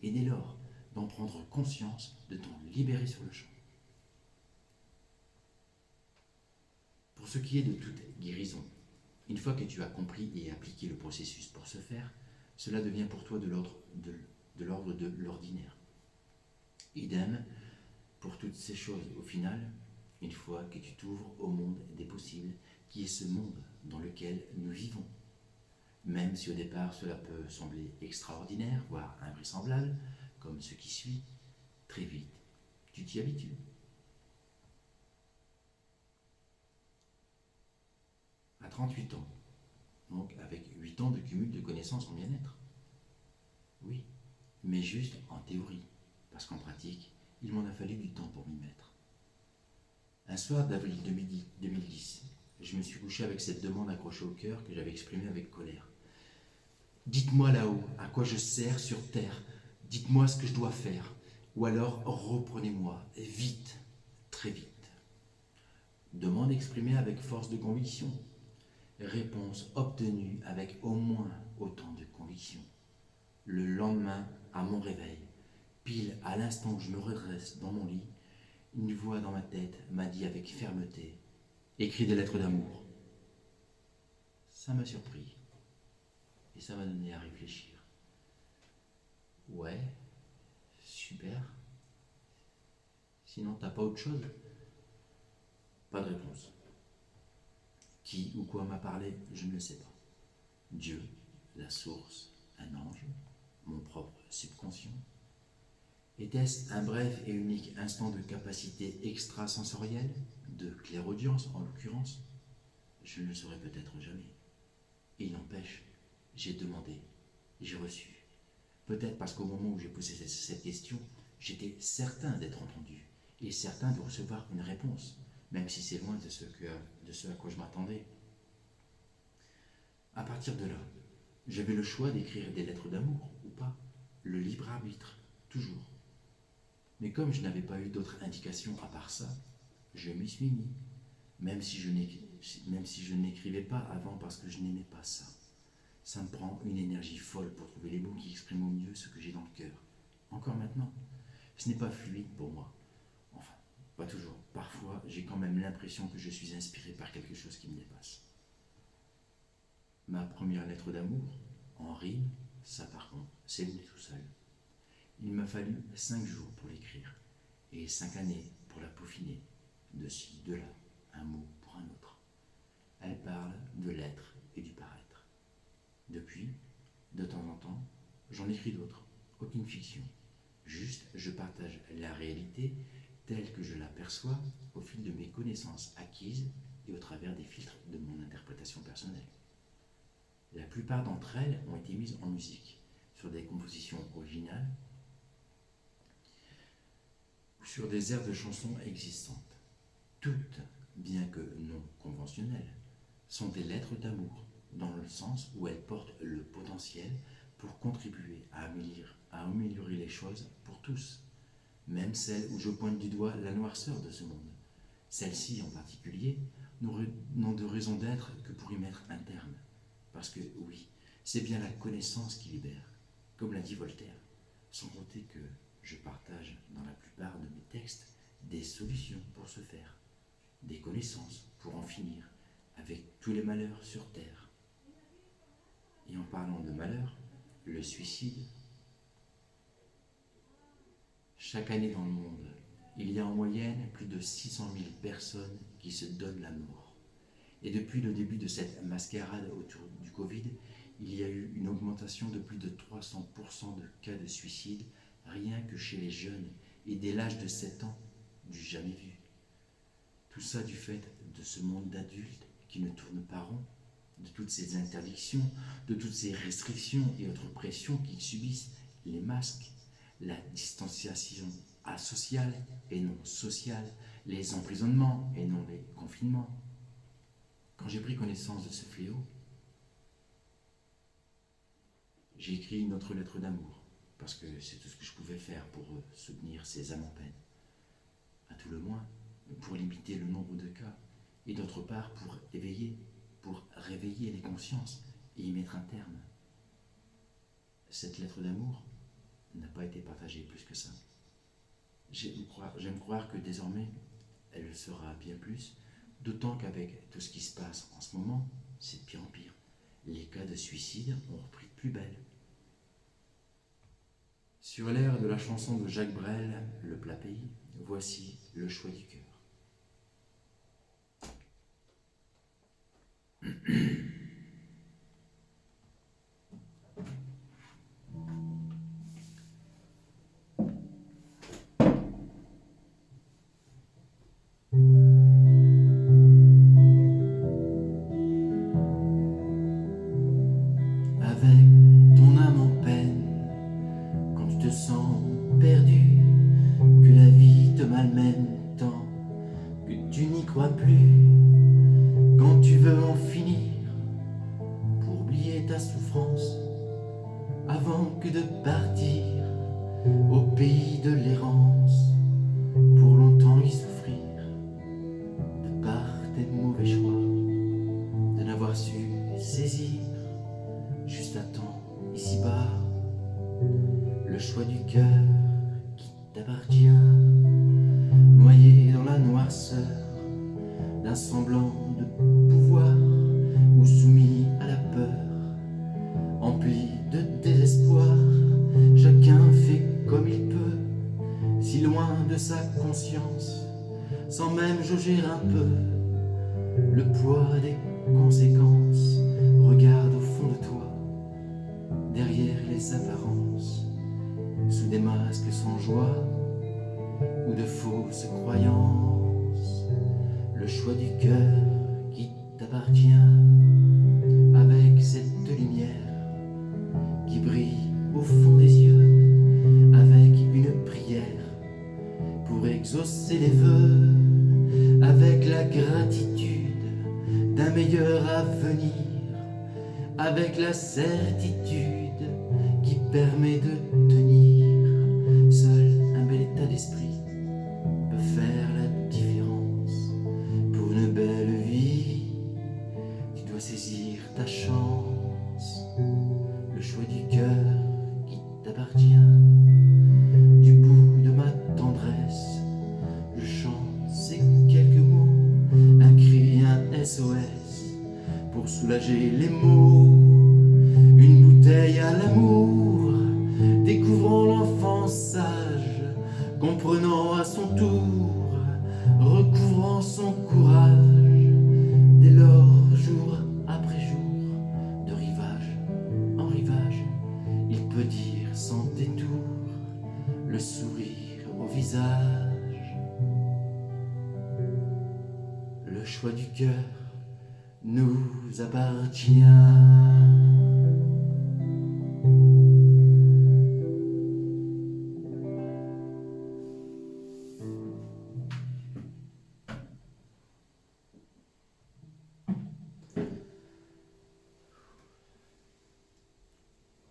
et dès lors d'en prendre conscience, de t'en libérer sur le champ. Pour ce qui est de toute guérison, une fois que tu as compris et appliqué le processus pour ce faire, cela devient pour toi de l'ordre de l'ordinaire. Idem pour toutes ces choses au final, une fois que tu t'ouvres au monde des possibles, qui est ce monde dans lequel nous vivons. Même si au départ cela peut sembler extraordinaire, voire invraisemblable, comme ce qui suit, très vite, tu t'y habitues. À 38 ans, donc avec 8 ans de cumul de connaissances en bien-être. Oui, mais juste en théorie, parce qu'en pratique, il m'en a fallu du temps pour m'y mettre. Un soir d'avril 2010, je me suis couché avec cette demande accrochée au cœur que j'avais exprimée avec colère. Dites-moi là-haut à quoi je sers sur terre, dites-moi ce que je dois faire, ou alors reprenez-moi, vite, très vite. Demande exprimée avec force de conviction, réponse obtenue avec au moins autant de conviction. Le lendemain, à mon réveil, pile à l'instant où je me redresse dans mon lit, une voix dans ma tête m'a dit avec fermeté « Écris des lettres d'amour ». Ça m'a surpris et ça m'a donné à réfléchir. Ouais, super. Sinon, t'as pas autre chose? Pas de réponse. Qui ou quoi m'a parlé, je ne le sais pas. Dieu, la source, un ange, mon propre subconscient. Était-ce un bref et unique instant de capacité extrasensorielle, de clairaudience en l'occurrence? Je ne le saurais peut-être jamais. Et il n'empêche, j'ai demandé, j'ai reçu. Peut-être parce qu'au moment où j'ai posé cette question, j'étais certain d'être entendu et certain de recevoir une réponse, même si c'est loin de ce à quoi je m'attendais. À partir de là, j'avais le choix d'écrire des lettres d'amour ou pas, le libre arbitre, toujours. Mais comme je n'avais pas eu d'autres indications à part ça, je m'y suis mis, même si je n'écrivais pas avant parce que je n'aimais pas ça. Ça me prend une énergie folle pour trouver les mots qui expriment au mieux ce que j'ai dans le cœur. Encore maintenant, ce n'est pas fluide pour moi. Enfin, pas toujours. Parfois, j'ai quand même l'impression que je suis inspiré par quelque chose qui me dépasse. Ma première lettre d'amour, en rime, ça par contre, c'est venu tout seul. Il m'a fallu 5 jours pour l'écrire, et 5 années pour la peaufiner, de ci, de là, un mot pour un autre. Elle parle de l'être et du paraître. Depuis, de temps en temps, j'en écris d'autres, aucune fiction. Juste, je partage la réalité telle que je l'aperçois au fil de mes connaissances acquises et au travers des filtres de mon interprétation personnelle. La plupart d'entre elles ont été mises en musique, sur des compositions originales, ou sur des airs de chansons existantes. Toutes, bien que non conventionnelles, sont des lettres d'amour, dans le sens où elles portent le potentiel pour contribuer à améliorer les choses pour tous, même celles où je pointe du doigt la noirceur de ce monde. Celles-ci en particulier n'ont de raison d'être que pour y mettre un terme. Parce que oui, c'est bien la connaissance qui libère, comme l'a dit Voltaire, sans compter que je partage dans la plupart de mes textes des solutions pour ce faire, des connaissances pour en finir avec tous les malheurs sur Terre. Et en parlant de malheur, le suicide. Chaque année dans le monde, il y a en moyenne plus de 600 000 personnes qui se donnent la mort. Et depuis le début de cette mascarade autour du Covid, il y a eu une augmentation de plus de 300% de cas de suicide, rien que chez les jeunes, et dès l'âge de 7 ans, du jamais vu. Tout ça du fait de ce monde d'adultes qui ne tourne pas rond, de toutes ces interdictions, de toutes ces restrictions et autres pressions qu'ils subissent, les masques, la distanciation asociale et non sociale, les emprisonnements et non les confinements. Quand j'ai pris connaissance de ce fléau, j'ai écrit une autre lettre d'amour, parce que c'est tout ce que je pouvais faire pour soutenir ces âmes en peine. À tout le moins, pour limiter le nombre de cas, et d'autre part pour réveiller les consciences et y mettre un terme. Cette lettre d'amour n'a pas été partagée plus que ça. J'aime croire que désormais, elle le sera bien plus, d'autant qu'avec tout ce qui se passe en ce moment, c'est de pire en pire. Les cas de suicide ont repris de plus belle. Sur l'air de la chanson de Jacques Brel, Le plat pays, voici le choix du cœur. Avec ton âme en peine, quand tu te sens perdu, que la vie te malmène tant, que tu n'y crois plus, quand tu veux en finir, pour oublier ta souffrance, avant que de partir au pays de l'errance, pour longtemps y souffrir, de par tes mauvais choix, de n'avoir su saisir, juste à temps, ici-bas, le choix du cœur qui t'appartient, noyé dans la noirceur d'un semblant de pouvoir ou soumis à la peur, empli de désespoir, chacun fait comme il peut, si loin de sa conscience, sans même jauger un peu le poids des conséquences. Regarde au fond de toi, derrière les apparences, sous des masques sans joie ou de fausses croyances. Le choix du cœur qui t'appartient, avec cette lumière qui brille au fond des yeux, avec une prière pour exaucer les vœux, avec la gratitude d'un meilleur avenir, avec la certitude qui permet de tenir. Seul un bel état d'esprit peut faire la différence. Pour une belle vie, tu dois saisir ta chance. Le choix du cœur qui t'appartient, du bout de ma tendresse, je chante ces quelques mots, un cri, un SOS, pour soulager les maux. Une bouteille à l'amour, découvrant l'enfant sage, comprenant à son tour, recouvrant son courage. Dès lors, jour après jour, de rivage en rivage, il peut dire sans détour, le sourire au visage. Le choix du cœur nous appartient.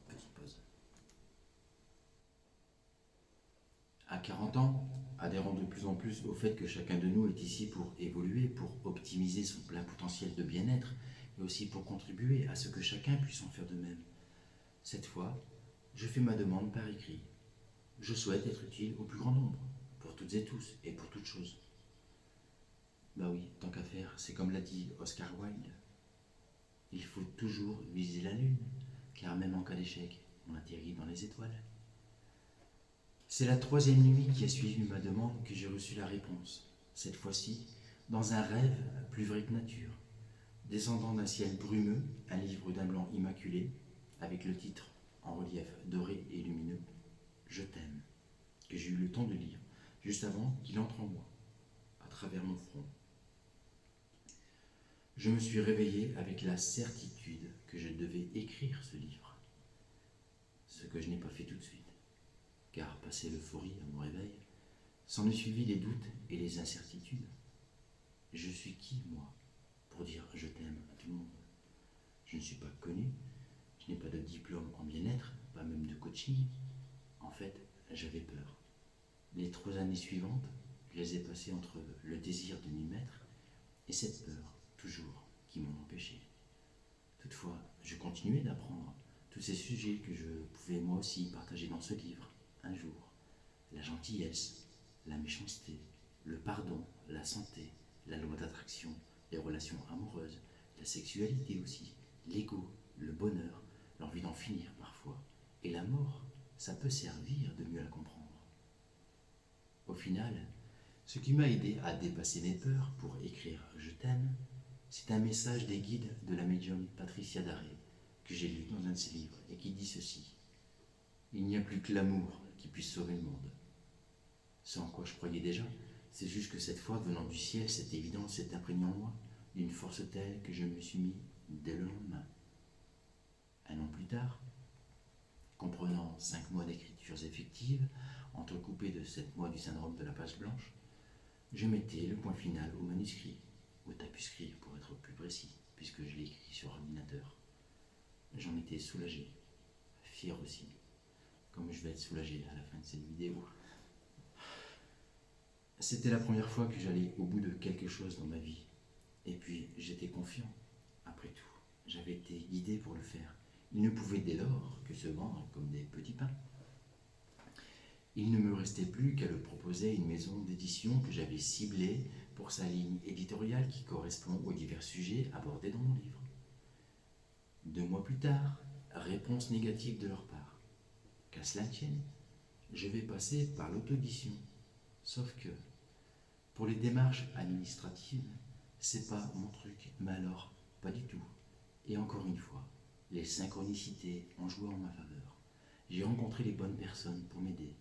Petite pause. À 40 ans, adhérant de plus en plus au fait que chacun de nous est ici pour évoluer, pour optimiser son plein potentiel de bien-être, et aussi pour contribuer à ce que chacun puisse en faire de même. Cette fois, je fais ma demande par écrit. Je souhaite être utile au plus grand nombre, pour toutes et tous, et pour toutes choses. Bah oui, tant qu'à faire, c'est comme l'a dit Oscar Wilde. Il faut toujours viser la lune, car même en cas d'échec, on atterrit dans les étoiles. C'est la 3e nuit qui a suivi ma demande que j'ai reçu la réponse. Cette fois-ci, dans un rêve plus vrai que nature. Descendant d'un ciel brumeux, un livre d'un blanc immaculé, avec le titre en relief doré et lumineux, Je t'aime, que j'ai eu le temps de lire, juste avant qu'il entre en moi, à travers mon front. Je me suis réveillé avec la certitude que je devais écrire ce livre, ce que je n'ai pas fait tout de suite. Car, passé l'euphorie à mon réveil, s'en est suivi les doutes et les incertitudes. Je suis qui, moi, pour dire je t'aime à tout le monde? Je ne suis pas connu, je n'ai pas de diplôme en bien-être, pas même de coaching. En fait, j'avais peur. Les 3 années suivantes, je les ai passées entre le désir de m'y mettre et cette peur, toujours, qui m'en empêchait. Toutefois, je continuais d'apprendre tous ces sujets que je pouvais moi aussi partager dans ce livre. Un jour, la gentillesse, la méchanceté, le pardon, la santé, la loi d'attraction, les relations amoureuses, la sexualité aussi, l'ego, le bonheur, l'envie d'en finir parfois, et la mort, ça peut servir de mieux la comprendre. Au final, ce qui m'a aidé à dépasser mes peurs pour écrire Je t'aime, c'est un message des guides de la médium Patricia Daré, que j'ai lu dans un de ses livres, et qui dit ceci: il n'y a plus que l'amour qui puisse sauver le monde. Ce en quoi je croyais déjà, c'est juste que cette fois, venant du ciel, cette évidence s'est imprégnée en moi, d'une force telle que je me suis mis dès le lendemain. 1 an plus tard, comprenant 5 mois d'écritures effectives, entrecoupées de 7 mois du syndrome de la page blanche, je mettais le point final au manuscrit, au tapuscrit pour être plus précis, puisque je l'ai écrit sur ordinateur. J'en étais soulagé, fier aussi, comme je vais être soulagé à la fin de cette vidéo. C'était la première fois que j'allais au bout de quelque chose dans ma vie. Et puis j'étais confiant. Après tout, j'avais été guidé pour le faire. Il ne pouvait dès lors que se vendre comme des petits pains. Il ne me restait plus qu'à le proposer à une maison d'édition que j'avais ciblée pour sa ligne éditoriale qui correspond aux divers sujets abordés dans mon livre. 2 mois plus tard, réponse négative de leur part. Qu'à cela tienne, je vais passer par l'auto-édition. Sauf que, pour les démarches administratives, c'est pas mon truc, mais alors, pas du tout. Et encore une fois, les synchronicités ont joué en ma faveur. J'ai rencontré les bonnes personnes pour m'aider.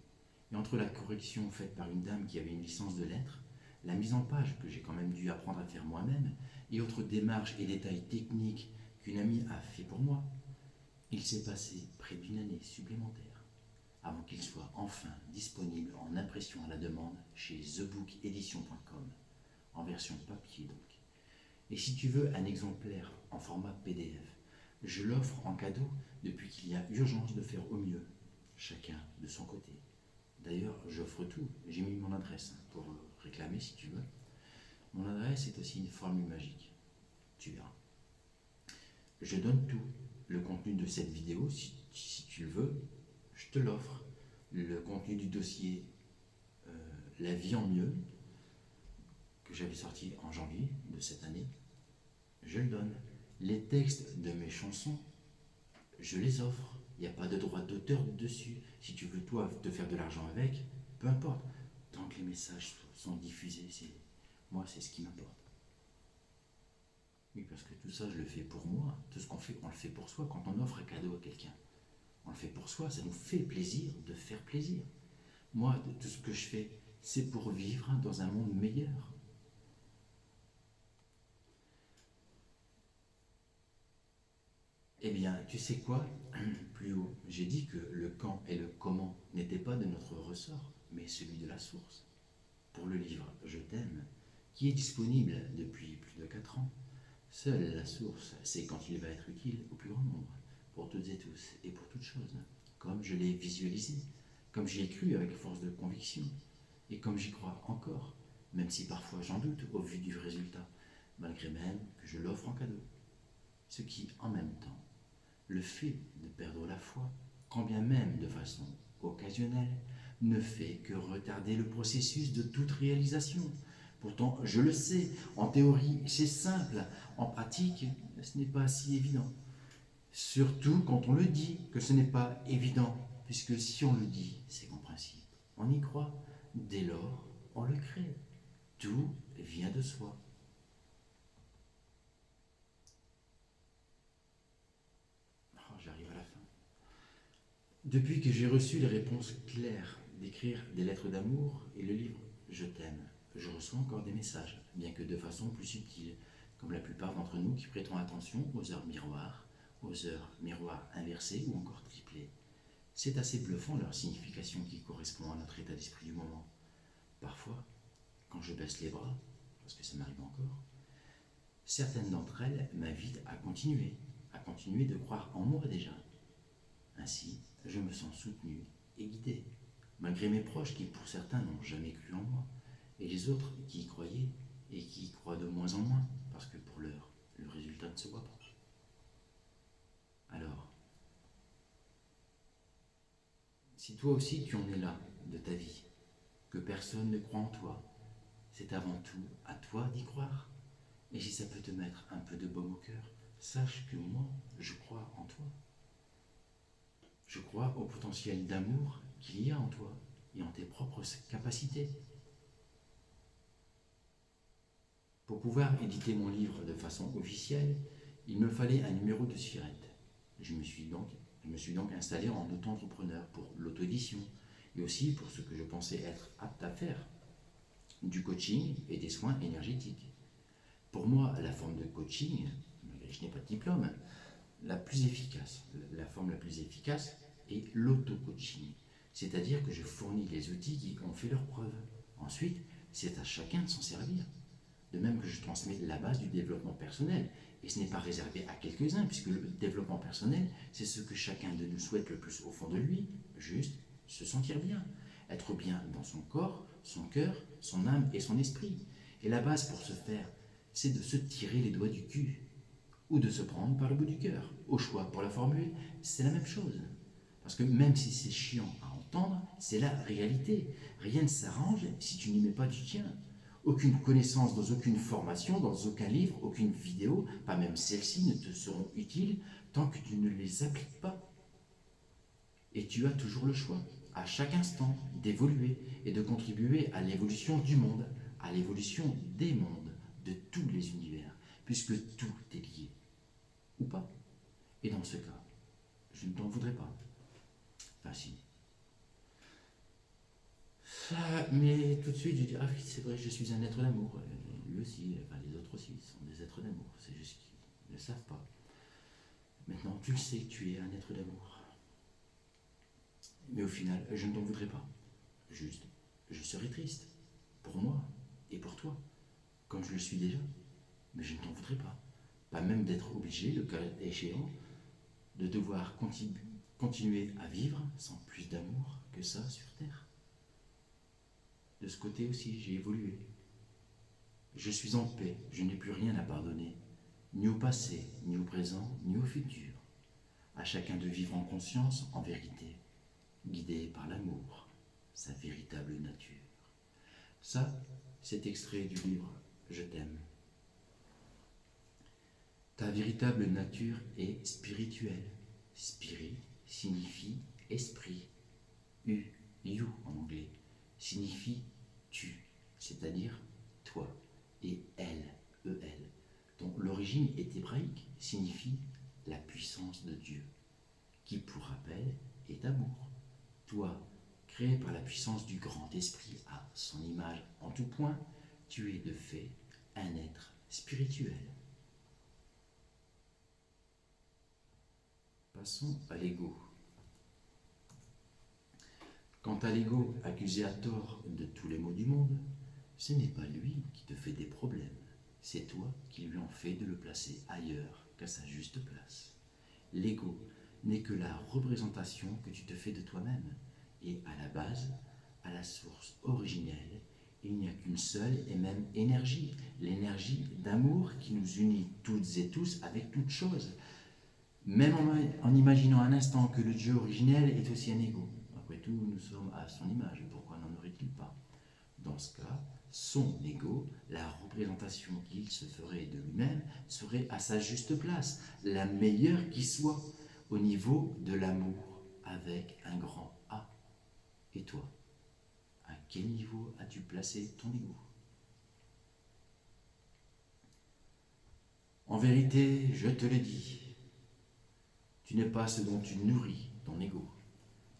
Et entre la correction faite par une dame qui avait une licence de lettres, la mise en page que j'ai quand même dû apprendre à faire moi-même, et autres démarches et détails techniques qu'une amie a fait pour moi, il s'est passé près d'une année supplémentaire avant qu'il soit enfin disponible en impression à la demande chez thebookedition.com, en version papier donc. Et si tu veux un exemplaire en format PDF, je l'offre en cadeau depuis qu'il y a urgence de faire au mieux, chacun de son côté. D'ailleurs, j'offre tout, j'ai mis mon adresse pour réclamer si tu veux. Mon adresse est aussi une formule magique, tu verras. Je donne tout, le contenu de cette vidéo, si tu le veux, je te l'offre. Le contenu du dossier La vie en mieux, que j'avais sorti en janvier de cette année, je le donne. Les textes de mes chansons, je les offre. Il n'y a pas de droit d'auteur dessus. Si tu veux, toi, te faire de l'argent avec, peu importe. Tant que les messages sont diffusés, moi, c'est ce qui m'importe. Oui, parce que tout ça, je le fais pour moi. Tout ce qu'on fait, on le fait pour soi. Quand on offre un cadeau à quelqu'un, on le fait pour soi. Ça nous fait plaisir de faire plaisir. Moi, tout ce que je fais, c'est pour vivre dans un monde meilleur. Eh bien, tu sais quoi? Plus haut, j'ai dit que le quand et le comment n'étaient pas de notre ressort, mais celui de la source. Pour le livre Je t'aime, qui est disponible depuis plus de 4 ans, seule la source sait quand il va être utile au plus grand nombre, pour toutes et tous et pour toutes choses, comme je l'ai visualisé, comme j'y ai cru avec force de conviction, et comme j'y crois encore, même si parfois j'en doute au vu du résultat, malgré même que je l'offre en cadeau. Ce qui, en même temps, le fait de perdre la foi, quand bien même de façon occasionnelle, ne fait que retarder le processus de toute réalisation. Pourtant, je le sais, en théorie, c'est simple, en pratique, ce n'est pas si évident. Surtout quand on le dit que ce n'est pas évident, puisque si on le dit, c'est qu'en principe, on y croit. Dès lors, on le crée. Tout vient de soi. Oh, j'arrive à la fin. Depuis que j'ai reçu les réponses claires d'écrire des lettres d'amour et le livre Je t'aime, je reçois encore des messages, bien que de façon plus subtile, comme la plupart d'entre nous qui prêtons attention aux heures miroirs inversées ou encore triplées. C'est assez bluffant leur signification qui correspond à notre état d'esprit du moment. Parfois, quand je baisse les bras, parce que ça m'arrive encore, certaines d'entre elles m'invitent à continuer de croire en moi déjà. Ainsi, je me sens soutenu et guidé, malgré mes proches qui pour certains n'ont jamais cru en moi, et les autres qui y croyaient et qui y croient de moins en moins, parce que pour l'heure, le résultat ne se voit pas. Alors, si toi aussi tu en es là de ta vie, que personne ne croit en toi, c'est avant tout à toi d'y croire. Et si ça peut te mettre un peu de baume au cœur, sache que moi, je crois en toi. Je crois au potentiel d'amour qu'il y a en toi et en tes propres capacités. Pour pouvoir éditer mon livre de façon officielle, il me fallait un numéro de SIRET. Je me suis donc installé en auto-entrepreneur pour l'auto-édition et aussi pour ce que je pensais être apte à faire, du coaching et des soins énergétiques. Pour moi, la forme de coaching, malgré que je n'ai pas de diplôme, la forme la plus efficace est l'auto-coaching. C'est-à-dire que je fournis les outils qui ont fait leur preuve. Ensuite, c'est à chacun de s'en servir. De même que je transmets la base du développement personnel. Et ce n'est pas réservé à quelques-uns, puisque le développement personnel, c'est ce que chacun de nous souhaite le plus au fond de lui, juste se sentir bien. Être bien dans son corps, son cœur, son âme et son esprit. Et la base pour ce faire, c'est de se tirer les doigts du cul, ou de se prendre par le bout du cœur. Au choix pour la formule, c'est la même chose. Parce que même si c'est chiant à entendre, c'est la réalité. Rien ne s'arrange si tu n'y mets pas du tien. Aucune connaissance dans aucune formation, dans aucun livre, aucune vidéo, pas même celles-ci ne te seront utiles tant que tu ne les appliques pas. Et tu as toujours le choix, à chaque instant, d'évoluer et de contribuer à l'évolution du monde, à l'évolution des mondes, de tous les univers, puisque tout est lié. Ou pas. Et dans ce cas, je ne t'en voudrais pas. Enfin, si. Mais tout de suite, je dis, ah oui, c'est vrai, je suis un être d'amour. Lui aussi, enfin les autres aussi, sont des êtres d'amour. C'est juste qu'ils ne le savent pas. Maintenant, tu le sais que tu es un être d'amour. Mais au final, je ne t'en voudrais pas. Juste, je serais triste. Pour moi et pour toi. Comme je le suis déjà. Mais je ne t'en voudrais pas. Pas même d'être obligé, le cas échéant, de devoir continuer à vivre sans plus d'amour que ça sur Terre. De ce côté aussi, j'ai évolué. Je suis en paix, je n'ai plus rien à pardonner, ni au passé, ni au présent, ni au futur. À chacun de vivre en conscience, en vérité, guidé par l'amour, sa véritable nature. Ça, c'est extrait du livre Je t'aime. Ta véritable nature est spirituelle. Spirit signifie esprit. You en anglais, signifie tu, c'est-à-dire toi. Et elle, E-L, dont l'origine est hébraïque, signifie la puissance de Dieu, qui pour rappel est amour. Toi, créé par la puissance du grand esprit à son image en tout point, tu es de fait un être spirituel. Passons à l'ego. Quant à l'ego, accusé à tort de tous les maux du monde, ce n'est pas lui qui te fait des problèmes, c'est toi qui lui en fais de le placer ailleurs qu'à sa juste place. L'ego n'est que la représentation que tu te fais de toi-même, et à la base, à la source originelle, il n'y a qu'une seule et même énergie, l'énergie d'amour qui nous unit toutes et tous avec toutes choses, même en imaginant un instant que le Dieu originel est aussi un ego. Après tout, nous sommes à son image, pourquoi n'en aurait-il pas? Dans ce cas, son ego, la représentation qu'il se ferait de lui-même, serait à sa juste place, la meilleure qui soit, au niveau de l'amour avec un grand A. Et toi, à quel niveau as-tu placé ton ego? En vérité, je te le dis, tu n'es pas ce dont tu nourris ton ego.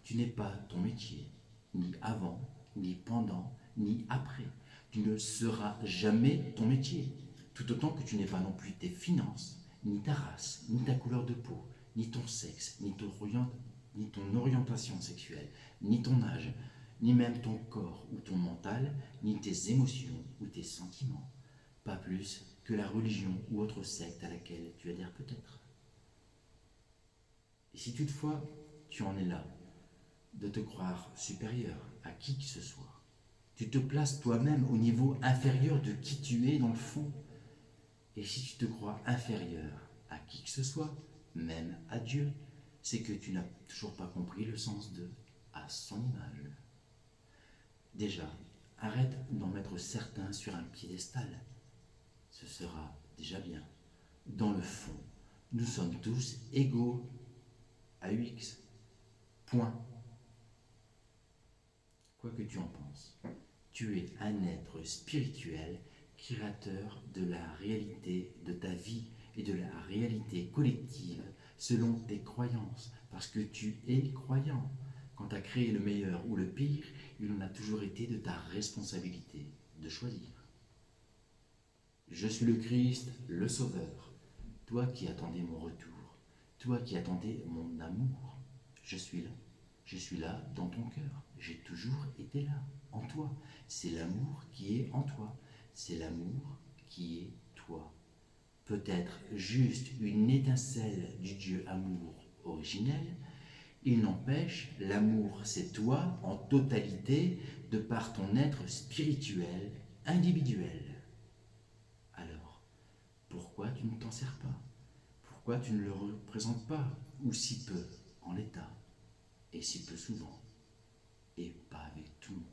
Tu n'es pas ton métier, ni avant, ni pendant, ni après. Tu ne seras jamais ton métier, tout autant que tu n'es pas non plus tes finances, ni ta race, ni ta couleur de peau, ni ton sexe, ni ton orientation sexuelle, ni ton âge, ni même ton corps ou ton mental, ni tes émotions ou tes sentiments. Pas plus que la religion ou autre secte à laquelle tu adhères peut-être. Et si toutefois tu en es là, de te croire supérieur à qui que ce soit, tu te places toi-même au niveau inférieur de qui tu es dans le fond. Et si tu te crois inférieur à qui que ce soit, même à Dieu, c'est que tu n'as toujours pas compris le sens de à son image. Déjà, arrête d'en mettre certains sur un piédestal. Ce sera déjà bien. Dans le fond, nous sommes tous égaux à UX. Point. Quoi que tu en penses, tu es un être spirituel, créateur de la réalité de ta vie et de la réalité collective selon tes croyances, parce que tu es croyant. Quant à créer le meilleur ou le pire, il en a toujours été de ta responsabilité de choisir. Je suis le Christ, le Sauveur, toi qui attendais mon retour, toi qui attendais mon amour, je suis là. Je suis là dans ton cœur. J'ai toujours été là, en toi. C'est l'amour qui est en toi. C'est l'amour qui est toi. Peut-être juste une étincelle du Dieu amour originel. Il n'empêche, l'amour, c'est toi en totalité de par ton être spirituel, individuel. Alors, pourquoi tu ne t'en sers pas? Pourquoi tu ne le représentes pas, ou si peu, en l'état? Et si peu souvent, et pas avec tout le monde.